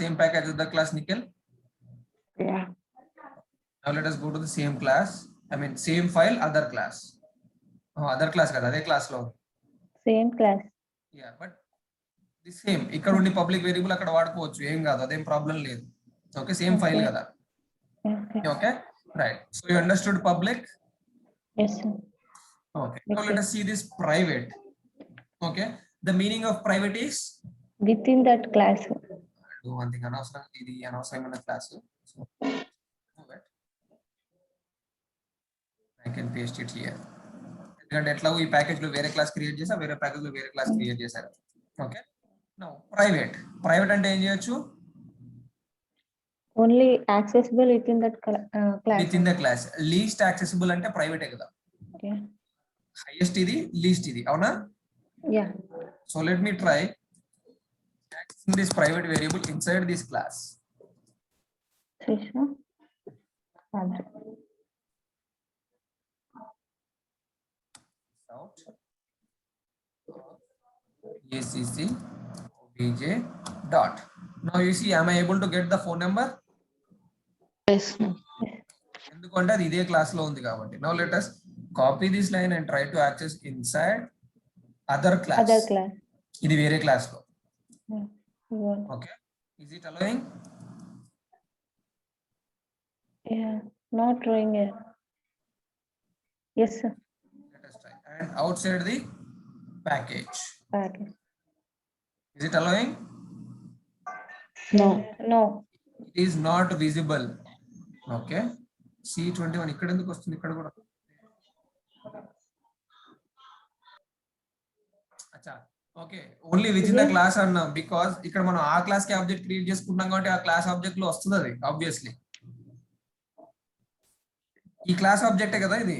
Same package, other class, Nikhil. Yeah. Now let us go to the same class. I mean same file, other class. Oh, other class kada, అదే class లో. Same class. Yeah, but the same. ఇక్కడ ఉండి public variable అక్కడ వాడుకోవచ్చు, ఏం కాదు, అదేం problem లేదు. ఓకే, సేమ్ ఫైల్ కదా. Okay. Okay, right. So you understood public? Yes, sir. Okay. Now let us see this private. Okay. The meaning of private is Within that class. do one thing. అనవసరం, ఇది అనవసరమైన class. So move it. I can paste it here. ఎందుకంటే ఎట్లాగో ఈ package లో వేరే class create చేసా, వేరే ప్యాకేజ్ లో వేరే క్లాస్ క్రియేట్ చేశారు. ఓకే. నౌ ప్రైవేట్ అంటే ఏం చేయొచ్చు? Only accessible within that class. Within the class. Least accessible అంటే ప్రైవేటే కదా. Okay. హైయెస్ట్ ఇది, లీస్ట్ ఇది, అవునా? Yeah. So let me try accessing this private variable inside this class. Session. Other. Out acc obj dot. Now you see, am I able to get the phone number? Yes. ఎందుకంటే అది ఇదే class లో ఉంది కాబట్టి. Now let us copy this line and try to access inside other class. Other class. ఇది వేరే class లో. Yeah. Okay, is it allowing? Yeah. Not drawing it. Yes, sir. Let us try. And outside the package, Okay. is it allowing? No. No. It is not visible. Okay, C21 ఇక్కడ ఎందుకు వస్తుంది? ఇక్కడ కూడా. అచ్చా, okay, only within the class అన్నాం because ఇక్కడ మనం ఆ క్లాస్ కి ఆబ్జెక్ట్ క్రియేట్ చేసుకుంటాం కాబట్టి ఆ క్లాస్ ఆబ్జెక్ట్ లో వస్తుంది అది ఆబ్వియస్లీ. ఈ క్లాస్ ఆబ్జెక్టే కదా ఇది,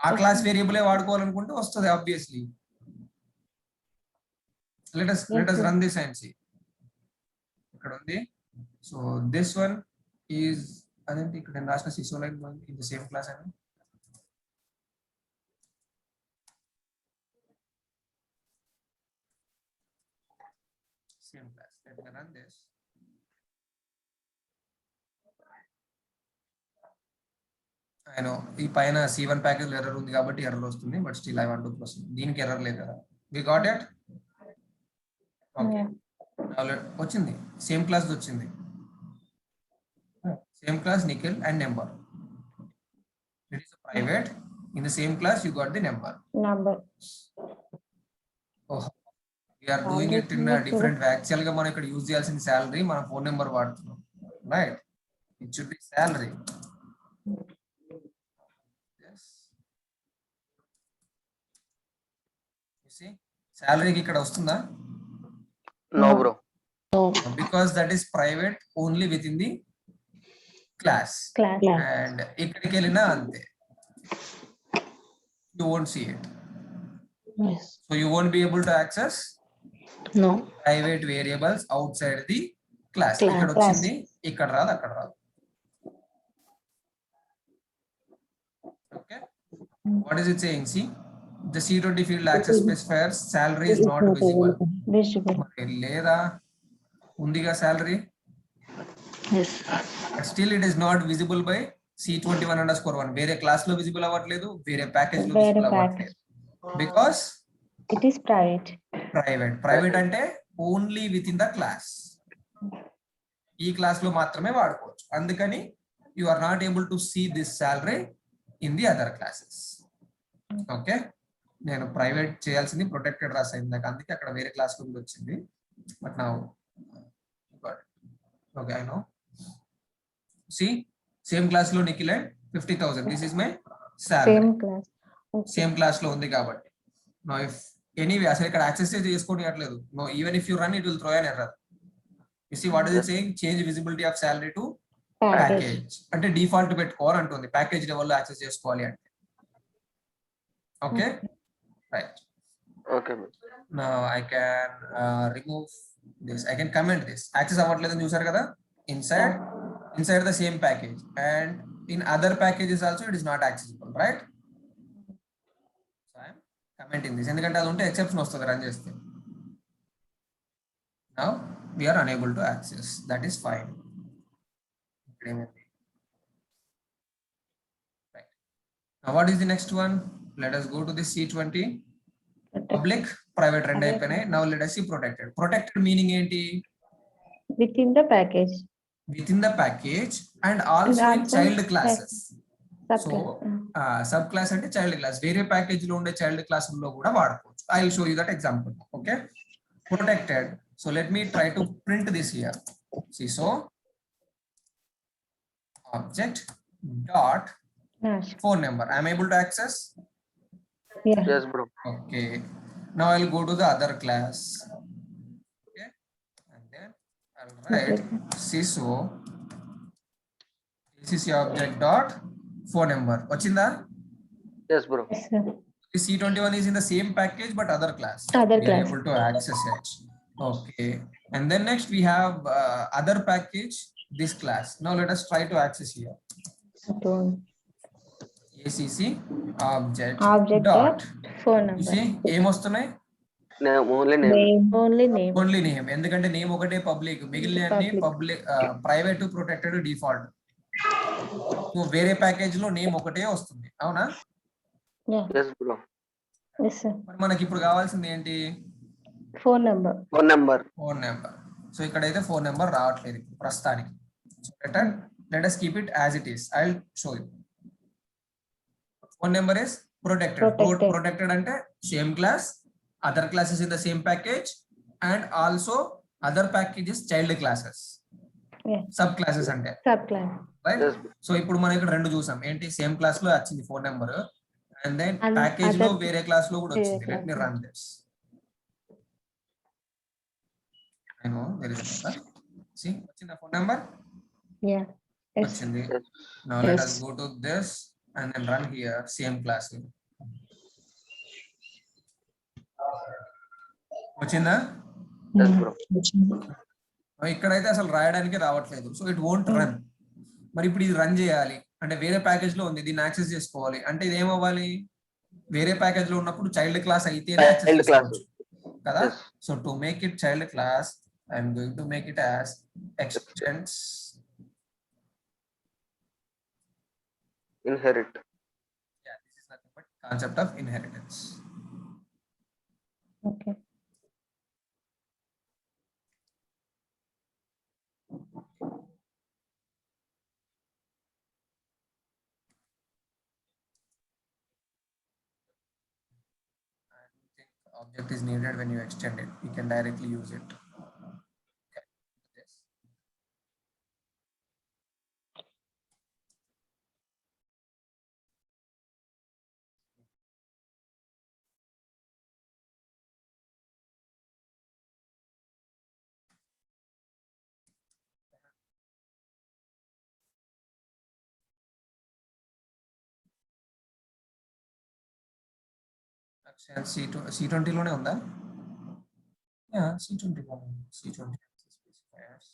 ఆ క్లాస్ వేరియబులే వాడుకోవాలనుకుంటే వస్తుంది obviously. let us run this and see. ఇక్కడ ఉంది. సో దిస్ వన్ ఈజ్ అదేంటి ఇక్కడ నేను రాసిన సిసో line in the same class అని. Same class. Let me run this. I know ఈ పైన C1 ప్యాకేజ్ ఎర్రర్ ఉంది కాబట్టి ఎర్రర్ వస్తుంది, but still I want to proceed. దీనికి ఎర్రర్ లేదు కదా. We got it. ఓకే, వచ్చింది, సేమ్ క్లాస్ వచ్చింది, same class Nikhil and number. It is private. In the same class you got the number. Oh, we are doing it in a different way. Actually గా మనం ఇక్కడ use చేయాల్సిన salary, మన phone number వాడుతున్నాం, right? It should be salary. yes, you see సాలరీకి ఇక్కడ వస్తుందా? No bro. Because that is private only within the class. And ఇక్కడికి వెళ్ళినా అంతే, you won't see it. Yes. So you won't be able to access No. private variables outside the class. ఇక్కడ వచ్చింది, ఇక్కడ రాదు, అక్కడ రాదు. Okay, What is it saying? See, the C20 field access specifier salary is not visible. Visible. మరి లేదా ఉందిగా salary, Yes. but still it is not visible by C21_1. వేరే క్లాస్ లో విజిబుల్ అవ్వట్లేదు, వేరే ప్యాకేజ్ లో Where విజిబుల్ a అవ్వట్లేదు. package. Because It is private. Private అంటే only within the class, ఈ క్లాస్ లో మాత్రమే వాడుకోవచ్చు. అందుకని you are not able to see this salary in the other classes. Okay, నేను ప్రైవేట్ చేయాల్సింది ప్రొటెక్టెడ్ రాసాను నాకు, అందుకే అక్కడ వేరే క్లాస్ నుండి వచ్చింది. బట్ నా okay, I know. See, same class లో Nikhil 50,000, this is my salary. Same class. Okay. Same class లో ఉంది కాబట్టి. నో ఇఫ్ ఎనీవే అసలు ఇక్కడ యాక్సెస్ చేసుకోవట్లేదు. No, even if you run it will throw an error. You see what is it saying? Change visibility of salary to package. అంటే default పెట్టుకోవాలి అంటుంది, package లెవెల్లో యాక్సెస్ చేసుకోవాలి అంటే. Okay, right. Okay. Now I can remove this, I can comment this. Access అవ్వట్లేదని చూసారు కదా, inside the same package and in other packages also it is not accessible, right? Commenting this, ఎందుకంటే అది ఉంటే exception వస్తుంది run చేస్తే. Now we are unable to access, that is fine. Right. Now what is the next one? Let us go to the C20. Public, private రెండు అయిపోయినాయి. Now let us see protected. Protected meaning ఏంటి? Within the package. Within the package and also in child classes. So sub class అంటే child class, వేరే package లో ఉండే child class లో కూడా వాడుకోవచ్చు. I will show you that example. Okay, protected. So let me try to print this here. See, so object dot phone number. I am able to access. Yeah. Yes, bro. Okay. Now I'll go to the other class. Okay. And then I'll write CISO. This is your object dot phone number. Vachinda? Yes, bro. Yes, sir. The C21 is in the same package but other class. Other We are class. able to access it. Okay. And then next we have other package, this class. Now let us try to access here. ACC object dot phone you number. see ఏం వస్తున్నాయి? Only name. Only name. Only name, ఎందుకంటే name ఒకటే public, మిగిలిన అన్ని public, private, protected, default. So వేరే package లో name ఒకటే వస్తుంది, అవునా? Yeah. Yes, bro. Yes, sir. మరి మనకి ఇప్పుడు కావాల్సింది ఏంటి? Phone number. Phone number. Phone number. So ఇక్కడైతే ఫోన్ నెంబర్ రావట్లేదు ఇప్పుడు ప్రస్తుతానికి. Let us keep it as it is. I'll show you. Phone number is protected. Protected అంటే same class, other classes in the same package and also other packages child classes. Yeah. Sub classes అంటే. Sub class. Right? Yes. So ఇప్పుడు మనం ఇక్కడ రెండు చూసాం, ఏంటి? Same class లో వచ్చింది phone number and then And package లో other- వేరే క్లాస్ లో కూడా వేరే వచ్చింది. Let me class. run this. I know there is another. See, వచ్చిందా ఫోన్ నెంబర్? Yeah. Yes. వచ్చింది. Yes. Now let Yes. us go to this and then run here, same class. వచ్చిందా? Yes, bro. ఇక్కడైతే అసలు రాయడానికి రావట్లేదు, so it won't run. మరి ఇప్పుడు ఇది రన్ చేయాలి అంటే వేరే ప్యాకేజ్ లో ఉంది, దీన్ని యాక్సెస్ చేసుకోవాలి అంటే ఇది ఏమవ్వాలి? వేరే ప్యాకేజ్ లో ఉన్నప్పుడు చైల్డ్ క్లాస్ అయితేనే యాక్సెస్ Child class. చేసుకోవచ్చు కదా. Yes. So to make it child class I'm going to make it as extends. Inherit. Yeah, this is nothing but concept of inheritance. Okay. Object is needed when you extend it. You can directly use it. Okay. Yes. C20 లోనే ఉందా? Yeah, C20 లోనే ఉంది. C20 access specifiers.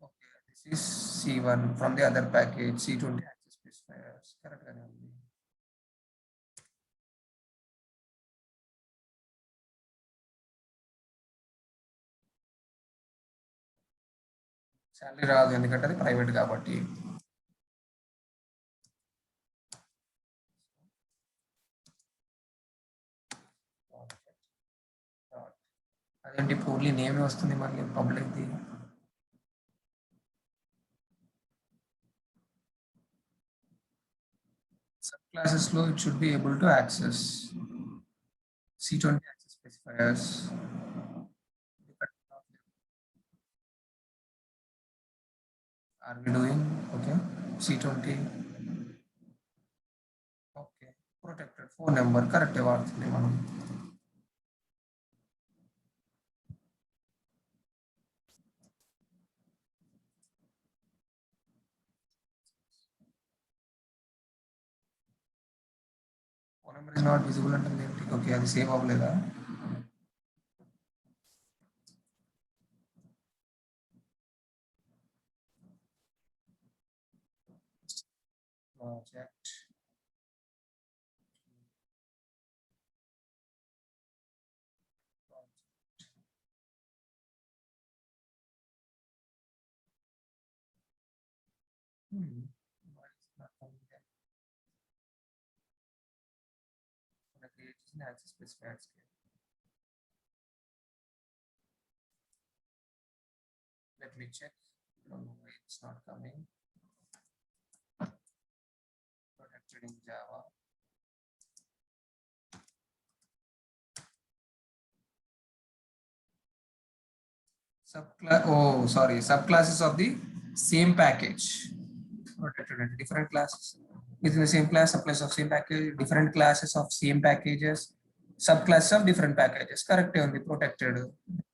Okay, this is C1 from the other package, C20 access specifier. specifiers correct గానే ఉంది. Salary రాదు ఎందుకంటే అది private కాబట్టి. అదేంటి ఓన్లీ నేమే వస్తుంది మళ్ళీ పబ్లిక్ది. సబ్ క్లాసెస్ లో it should be able to access C20 access specifiers. Are we doing okay? C20 okay, protected phone number correct వాడుతుంది మనం. Phone number is not visible అంటే ఓకే అది సేవ్ అవ్వలేదా? Project why is it not coming there? Gonna create an access specifiers here. Let me check. I don't know why it's not coming. Protected in Java. Subclasses of the same package. Protected in different classes within the same class, subclass of same package, different classes of same packages, subclasses of different packages. Correct on the protected.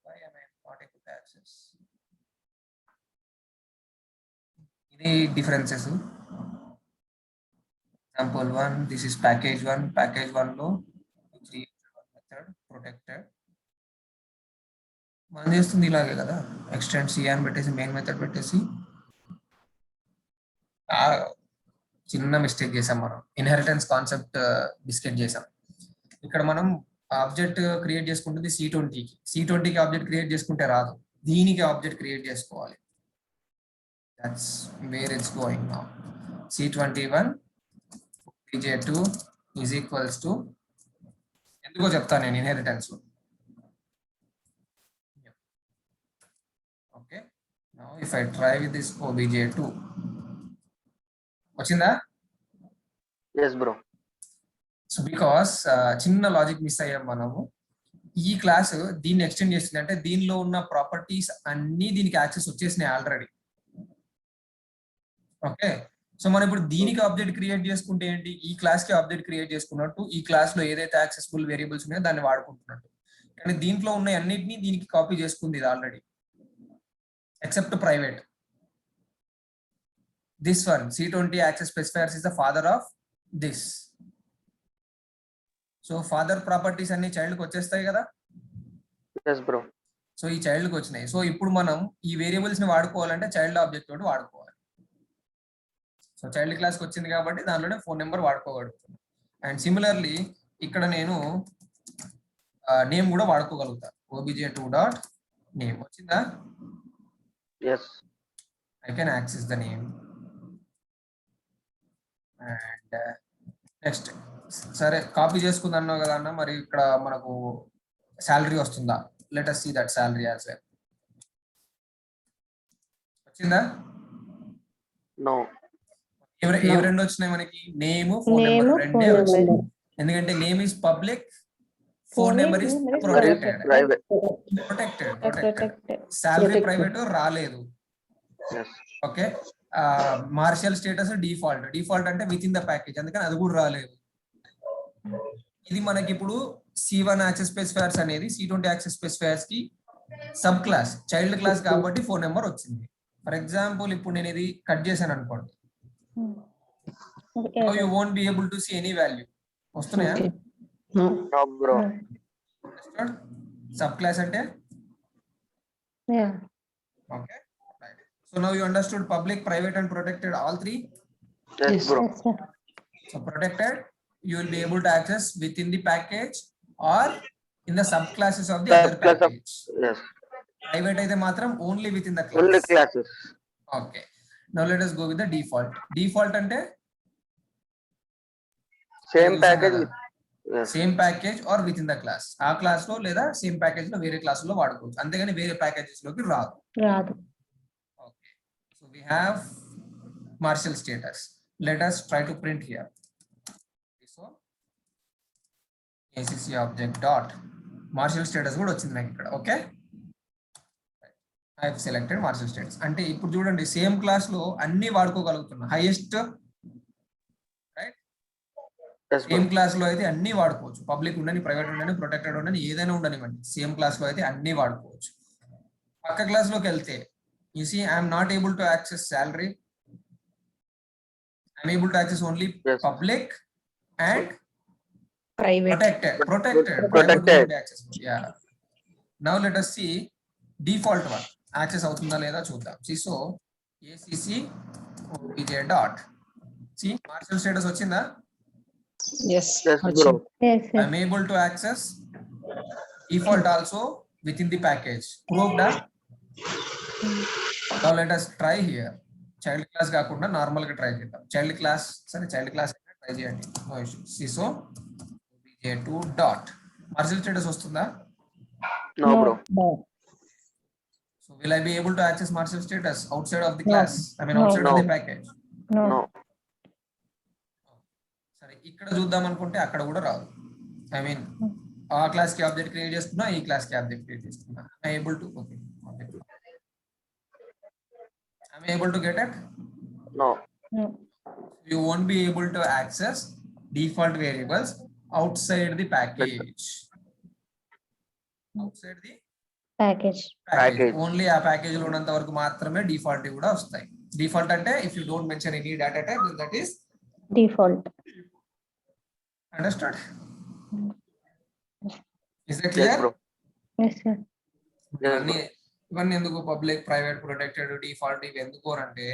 Why am I not able to access? Any differences? Example 1, this is package 1. Package 1 low, create one method protected. మనం చేస్తుంది ఇలాగే కదా, extend C అని పెట్టేసి main method పెట్టేసి చిన్న mistake చేసాం మనం, ఇన్హెరిటెన్స్ కాన్సెప్ట్ బిస్కెట్ చేసాం. ఇక్కడ మనం ఆబ్జెక్ట్ క్రియేట్ చేసుకుంటుంది C20కి ఆబ్జెక్ట్ క్రియేట్ చేసుకుంటే రాదు, దీనికి ఆబ్జెక్ట్ క్రియేట్ చేసుకోవాలి. That's where it's going now. C21 bj2 is equals to ఎందుకో చెప్తాను నేను inheritance. Okay, now if I try with this obj2 వచ్చిందా? yes bro. సో బికాస్ చిన్న లాజిక్ మిస్ అయ్యాం మనము. ఈ క్లాస్ దీన్ని ఎక్స్టెండ్ చేస్తుంది అంటే దీనిలో ఉన్న ప్రాపర్టీస్ అన్ని దీనికి యాక్సెస్ వచ్చేసినాయి ఆల్రెడీ. ఓకే, సో మనం ఇప్పుడు దీనికి ఆబ్జెక్ట్ క్రియేట్ చేసుకుంటే ఏంటి, ఈ క్లాస్ కి ఆబ్జెక్ట్ క్రియేట్ చేసుకున్నట్టు ఈ క్లాస్ లో ఏదైతే యాక్సెస్ఫుల్ వేరియబుల్స్ ఉన్నాయో దాన్ని వాడుకుంటున్నట్టు. కానీ దీంట్లో ఉన్న అన్నిటిని దీనికి కాపీ చేసుకుంది ఇది already, except private. This one C20 access specifiers is the father of this. So father properties అన్ని చైల్డ్ కి వచ్చేస్తాయి కదా. yes bro. సో ఈ చైల్డ్ కి వచ్చినాయి. సో ఇప్పుడు మనం ఈ వేరియబుల్స్ ని వాడుకోవాలంటే చైల్డ్ ఆబ్జెక్ట్ తోటి వాడుకోవాలి. సో చైల్డ్ క్లాస్ కి వచ్చింది కాబట్టి దానిలోనే ఫోన్ నెంబర్ వాడుకోగలుగుతాను. అండ్ సిమిలర్లీ ఇక్కడ నేను నేమ్ కూడా వాడుకోగలుగుతా. obj2.name వచ్చిందా? yes. I can access the name. And next సరే కాపీ చేసుకుంది అన్నావు కదా అన్న, మరి ఇక్కడ మనకు శాలరీ వస్తుందా? Let us see that salary as well. వచ్చిందా? no. ఏవి రెండు వచ్చినాయి మనకి? నేమ్, ఫోన్ నెంబర్ రెండే వచ్చినాయి. ఎందుకంటే name is public, phone number is protected. Salary private రాలేదు. yes. Okay, marital status default అంటే విత్ ఇన్ ద ప్యాకేజ్, అందుకని అది కూడా రాలేదు. ఇది మనకి ఇప్పుడు C1 యాక్సెస్ స్పెసిఫైర్స్ అనేది C20 యాక్సెస్ స్పెసిఫైర్స్ కి సబ్ క్లాస్, చైల్డ్ క్లాస్ కాబట్టి ఫోన్ నెంబర్ వచ్చింది. ఫర్ ఎగ్జాంపుల్ ఇప్పుడు నేను ఇది కట్ చేశాను అనుకోండి, you won't be able to see any value. వస్తున్నాయా? no bro. సబ్ క్లాస్ అంటే Yeah. okay. So now you understood public, private and protected, all three. Yes, bro. Yes, sir. So protected, you will be able to access within the package or in the subclasses of the other Subclass of package. yes. Private అయితే మాత్రం only within the class. Only classes. Okay. Now let us go with the default. Default అంటే Same package. Yes. Same package or within the class. ఆ class లో లేదా same package లో వేరే class లో వాడుకోవచ్చు, అంతేగాని వేరే ప్యాకేజెస్ లోకి రాదు. రాదు. Okay. So we have Marshall status. Let us try to print here. So ACC object dot Marshall status కూడా వచ్చింది నాకు ఇక్కడ. Okay, I have selected Marshall status. అంటే ఇప్పుడు చూడండి, సేమ్ క్లాస్ లో అన్ని వాడుకోగలుగుతున్నా. Highest right, Yes, bro. Same class లో అయితే అన్ని వాడుకోవచ్చు. పబ్లిక్ ఉండని, ప్రైవేట్ ఉండని, ప్రొటెక్టెడ్ ఉండని, ఏదైనా ఉండనివ్వండి, సేమ్ క్లాస్ లో అయితే అన్ని వాడుకోవచ్చు. పక్క క్లాస్ లోకి వెళ్తే you see I'm not able to access salary, I'm able to access only Yes. Public and Private. Protected. Yeah. Now let us see default one. Access అవుతుందా లేదా చూద్దాం. So ACC obj dot. See Marshall status వచ్చిందా? Yes. Yes, bro. Yes, sir. I'm able to access default also within the package. Proved that. Now let us try here. Child class కాకుండా normal గా try చేద్దాం. Child class సరే, child class try చేయండి. No issues. So obj2 dot. Marshall status వస్తుందా? No, bro. No. So will I be able to access Marshall status outside of the No. class? I mean No. outside of No. the package. No. No. సరే, ఇక్కడ చూద్దాం అనుకుంటే అక్కడ కూడా రాదు. I mean ఆ class కి ఆబ్జెక్ట్ క్రియేట్ చేస్తున్నా, ఈ క్లాస్ కి ఆబ్జెక్ట్ క్రియేట్ చేస్తున్నా. I able to okay, I able to get it. No. No. You won't be able to access default variables outside the package. Outside the Package. package. Package. Only ఆ package లో ఉన్నంత వరకు మాత్రమే default కూడా వస్తాయి. Default అంటే if you don't mention any data type, that is Default. Understood. Is it Yes, clear? bro. Yes, sir. ఇవన్నీ ఎందుకు పబ్లిక్, ప్రైవేట్, ప్రొటెక్టెడ్, డిఫాల్ట్ ఇవి ఎందుకు అంటే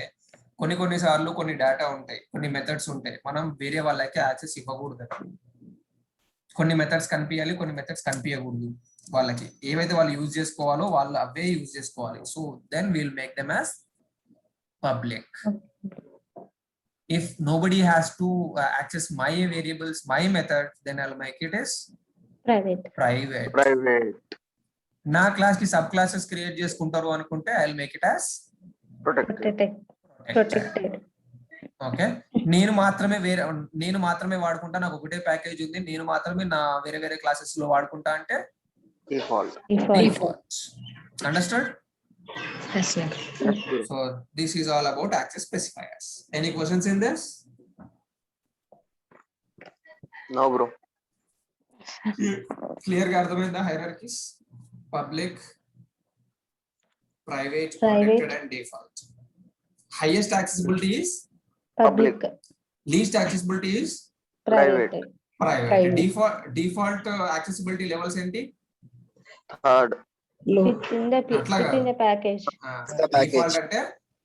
కొన్ని సార్లు కొన్ని డేటా ఉంటాయి, కొన్ని మెథడ్స్ ఉంటాయి, మనం వేరే వాళ్ళకి యాక్సెస్ ఇవ్వకూడదు. కొన్ని మెథడ్స్ కనిపించాలి, కొన్ని మెథడ్స్ కనిపించకూడదు. వాళ్ళకి ఏవైతే వాళ్ళు యూజ్ చేసుకోవాలో వాళ్ళు అవే యూజ్ చేసుకోవాలి. So then will make them as public. If nobody has to access my variables, my method, then I'll make it as Private. private. Private. నా క్లాస్ కి సబ్ క్లాసెస్ క్రియేట్ చేసుకుంటారు అనుకుంటే I'll make it as Protected. Protected. Okay, నేను మాత్రమే వాడుకుంటా, నాకు ఒకటే package ఉంది, నేను మాత్రమే నా వేరే క్లాసెస్ లో వాడుకుంటా అంటే Default. Default. Understood? Yes, sir. Yes, bro. So this is all about access specifiers. Any questions in this? No, bro. Clear గా అర్థమైందా? Hierarchies public, private, Private. Protected and default. Highest accessibility is Public. least accessibility is Private. private. Private. Default accessibility levels ఏంటి? Third. Low. Within the అట్లాగా. within the package. The package. Default అంటే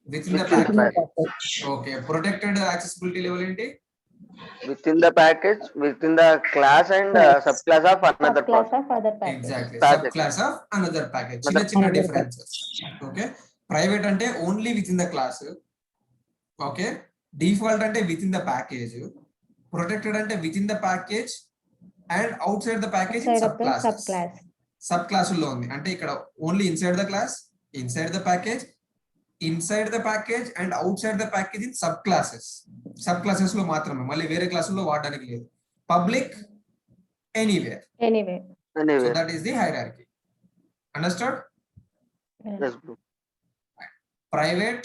within the Within the package. Okay, protected accessibility level ఏంటి? Within the package, within the class and subclass of another Subclass process. of other package. Exactly. Package. Subclass of another package. Another చిన్న package. differences. Okay. Private అంటే only within the class. Okay. Default అంటే within the package. Protected అంటే within the package and outside the package in Outside of the subclasses. subclass. Sub క్లాసుల్లో ఉంది అంటే ఇక్కడ only inside the class, inside the package, inside the package and out side the package in sub classes లో మాత్రమే, మళ్ళీ వేరే క్లాసుల్లో వాడడానికి లేదు. Public anywhere. Anyway. So Anyway. That is the hierarchy. Understood? Yes, bro. Private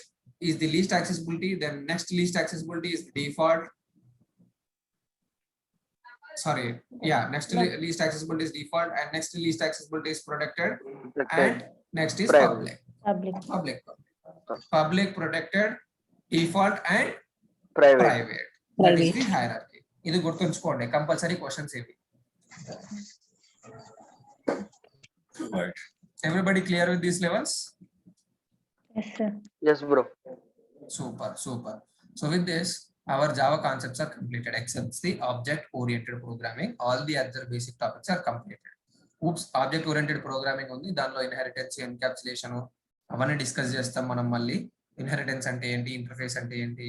is the least accessibility, then next least accessibility is the default. Sorry, yeah, next least accessibility is default and next least accessibility is protected Protected. and next is Private. Public. Public, protected, default and Private. private. That is Private. the hierarchy. ఇది గుర్తుంచుకోండి, compulsory questions ఇవి. Everybody clear with these levels? Yes, sir. Yes, bro. Super. So with this, our Java concepts are completed except the object oriented programming. All the other basic topics are completed. Oops, object oriented programming ఉంది, దానిలో inheritance, encapsulation అవన్నీ discuss చేస్తాం మనం మళ్ళీ. Inheritance అంటే ఏంటి, interface అంటే ఏంటి,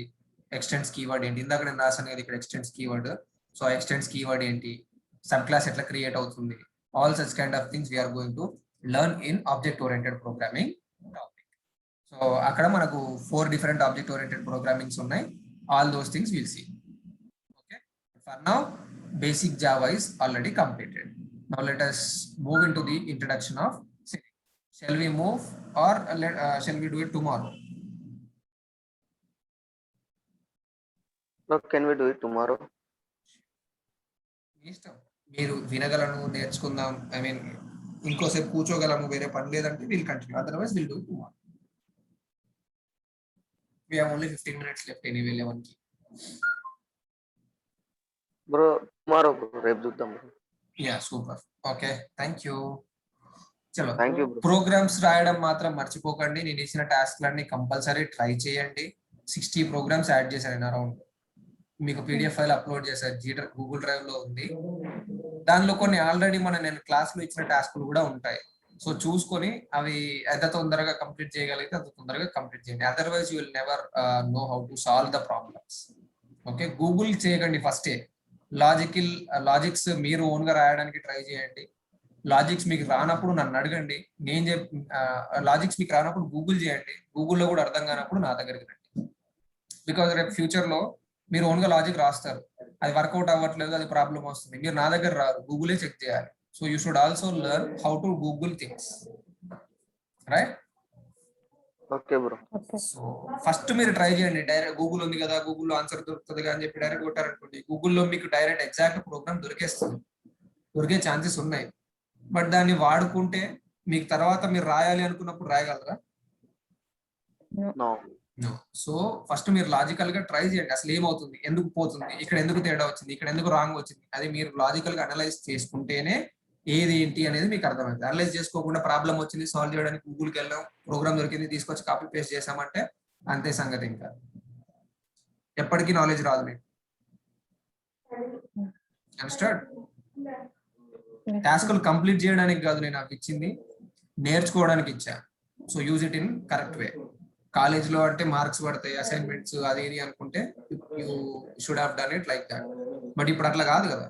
ఎక్స్టెన్స్ కీవర్డ్ ఏంటి, ఇందాక నేను రాసాను కదా ఇక్కడ extends keyword. So extends keyword ఏంటి, సబ్ క్లాస్ ఎట్లా క్రియేట్ అవుతుంది, all such kind of things we're going to learn in object oriented programming topic. So అక్కడ మనకు 4 డిఫరెంట్ ఆబ్జెక్ట్ ఓరియంటెడ్ ప్రోగ్రామింగ్స్ ఉన్నాయి. All those things we'll see. Okay. For now, basic Java is already completed. Now let us move into the introduction of C. Shall we move or shall we do it tomorrow? No, can we do it tomorrow? ఇష్టం, మీరు వినగలను, నేర్చుకుందాం, I mean ఇంకోసేపు కూర్చోగలము, వేరే పని లేదంటే will continue, otherwise will do tomorrow. We have only 15 minutes left anyway, 11 ki. Bro, tomorrow bro, రేపు చూద్దాం bro. Yeah, super. Okay, thank you. చలో, Thank you bro. Programmes రాయడం మాత్రం మర్చిపోకండి. నేను ఇచ్చిన టాస్క్లన్నీ కంపల్సరీ ట్రై చేయండి. 60 ప్రోగ్రామ్స్ యాడ్ చేశాను నేను అరౌండ్. మీకు పీడిఎఫ్ ఫైల్ అప్లోడ్ చేశాను, గూగుల్ డ్రైవ్ లో ఉంది. దానిలో కొన్ని ఆల్రెడీ నేను క్లాస్ లో ఇచ్చిన టాస్క్లు కూడా ఉంటాయి. సో చూసుకొని అవి ఎంత తొందరగా కంప్లీట్ చేయగలిగితే అంత తొందరగా కంప్లీట్ చేయండి. Otherwise you will never know how to solve the problems. Okay, Google చేయకండి ఫస్టే. లాజిక్స్ మీరు ఓన్ గా రాయడానికి ట్రై చేయండి. లాజిక్స్ మీకు రానప్పుడు నన్ను అడగండి, నేను లాజిక్స్ మీకు రానప్పుడు గూగుల్ చేయండి. గూగుల్లో కూడా అర్థం కానప్పుడు నా దగ్గరికి రండి. బికాజ్ రేపు ఫ్యూచర్ లో మీరు ఓన్ గా లాజిక్ రాస్తారు, అది వర్కౌట్ అవ్వట్లేదు, అది ప్రాబ్లం వస్తుంది, మీరు నా దగ్గర రారు, గూగులే చెక్ చేయాలి. So you should also learn how to Google things, right? Okay bro. Okay. So first మీరు ట్రై చేయండి. డైరెక్ట్ గూగుల్ ఉంది కదా, గూగుల్లో ఆన్సర్ దొరుకుతుంది అని చెప్పి డైరెక్ట్ కొట్టారనుకోండి, గూగుల్లో మీకు డైరెక్ట్ ఎగ్జాక్ట్ ప్రోగ్రామ్ దొరికే ఛాన్సెస్ ఉన్నాయి. బట్ దాన్ని వాడుకుంటే మీకు తర్వాత మీరు రాయాలి అనుకున్నప్పుడు రాయగలరా? No. No. సో ఫస్ట్ మీరు లాజికల్ గా ట్రై చేయండి, అసలు ఏమవుతుంది, ఎందుకు పోతుంది, ఇక్కడ ఎందుకు తేడా వచ్చింది, ఇక్కడ ఎందుకు రాంగ్ వచ్చింది, అది మీరు లాజికల్ గా అనలైజ్ చేసుకుంటేనే ఏది ఏంటి అనేది మీకు అర్థమవుతుంది. అనలైజ్ చేసుకోకుండా ప్రాబ్లం వచ్చింది సాల్వ్ చేయడానికి గూగుల్కి వెళ్ళాం, ప్రోగ్రామ్ దొరికింది తీసుకొచ్చి కాపీ పేస్ట్ చేసామంటే అంతే సంగతి. ఇంకా ఎప్పటికీ నాలెడ్జ్ రాదు మీకు. అండర్స్టాండ్? టాస్క్లు కంప్లీట్ చేయడానికి కాదు నేను నాకు ఇచ్చింది, నేర్చుకోవడానికి ఇచ్చా. So use it in correct way. College లో అంటే మార్క్స్ పడతాయి, అసైన్మెంట్స్ అది ఇది అనుకుంటే you should have done it like that. But ఇప్పుడు అట్లా కాదు కదా.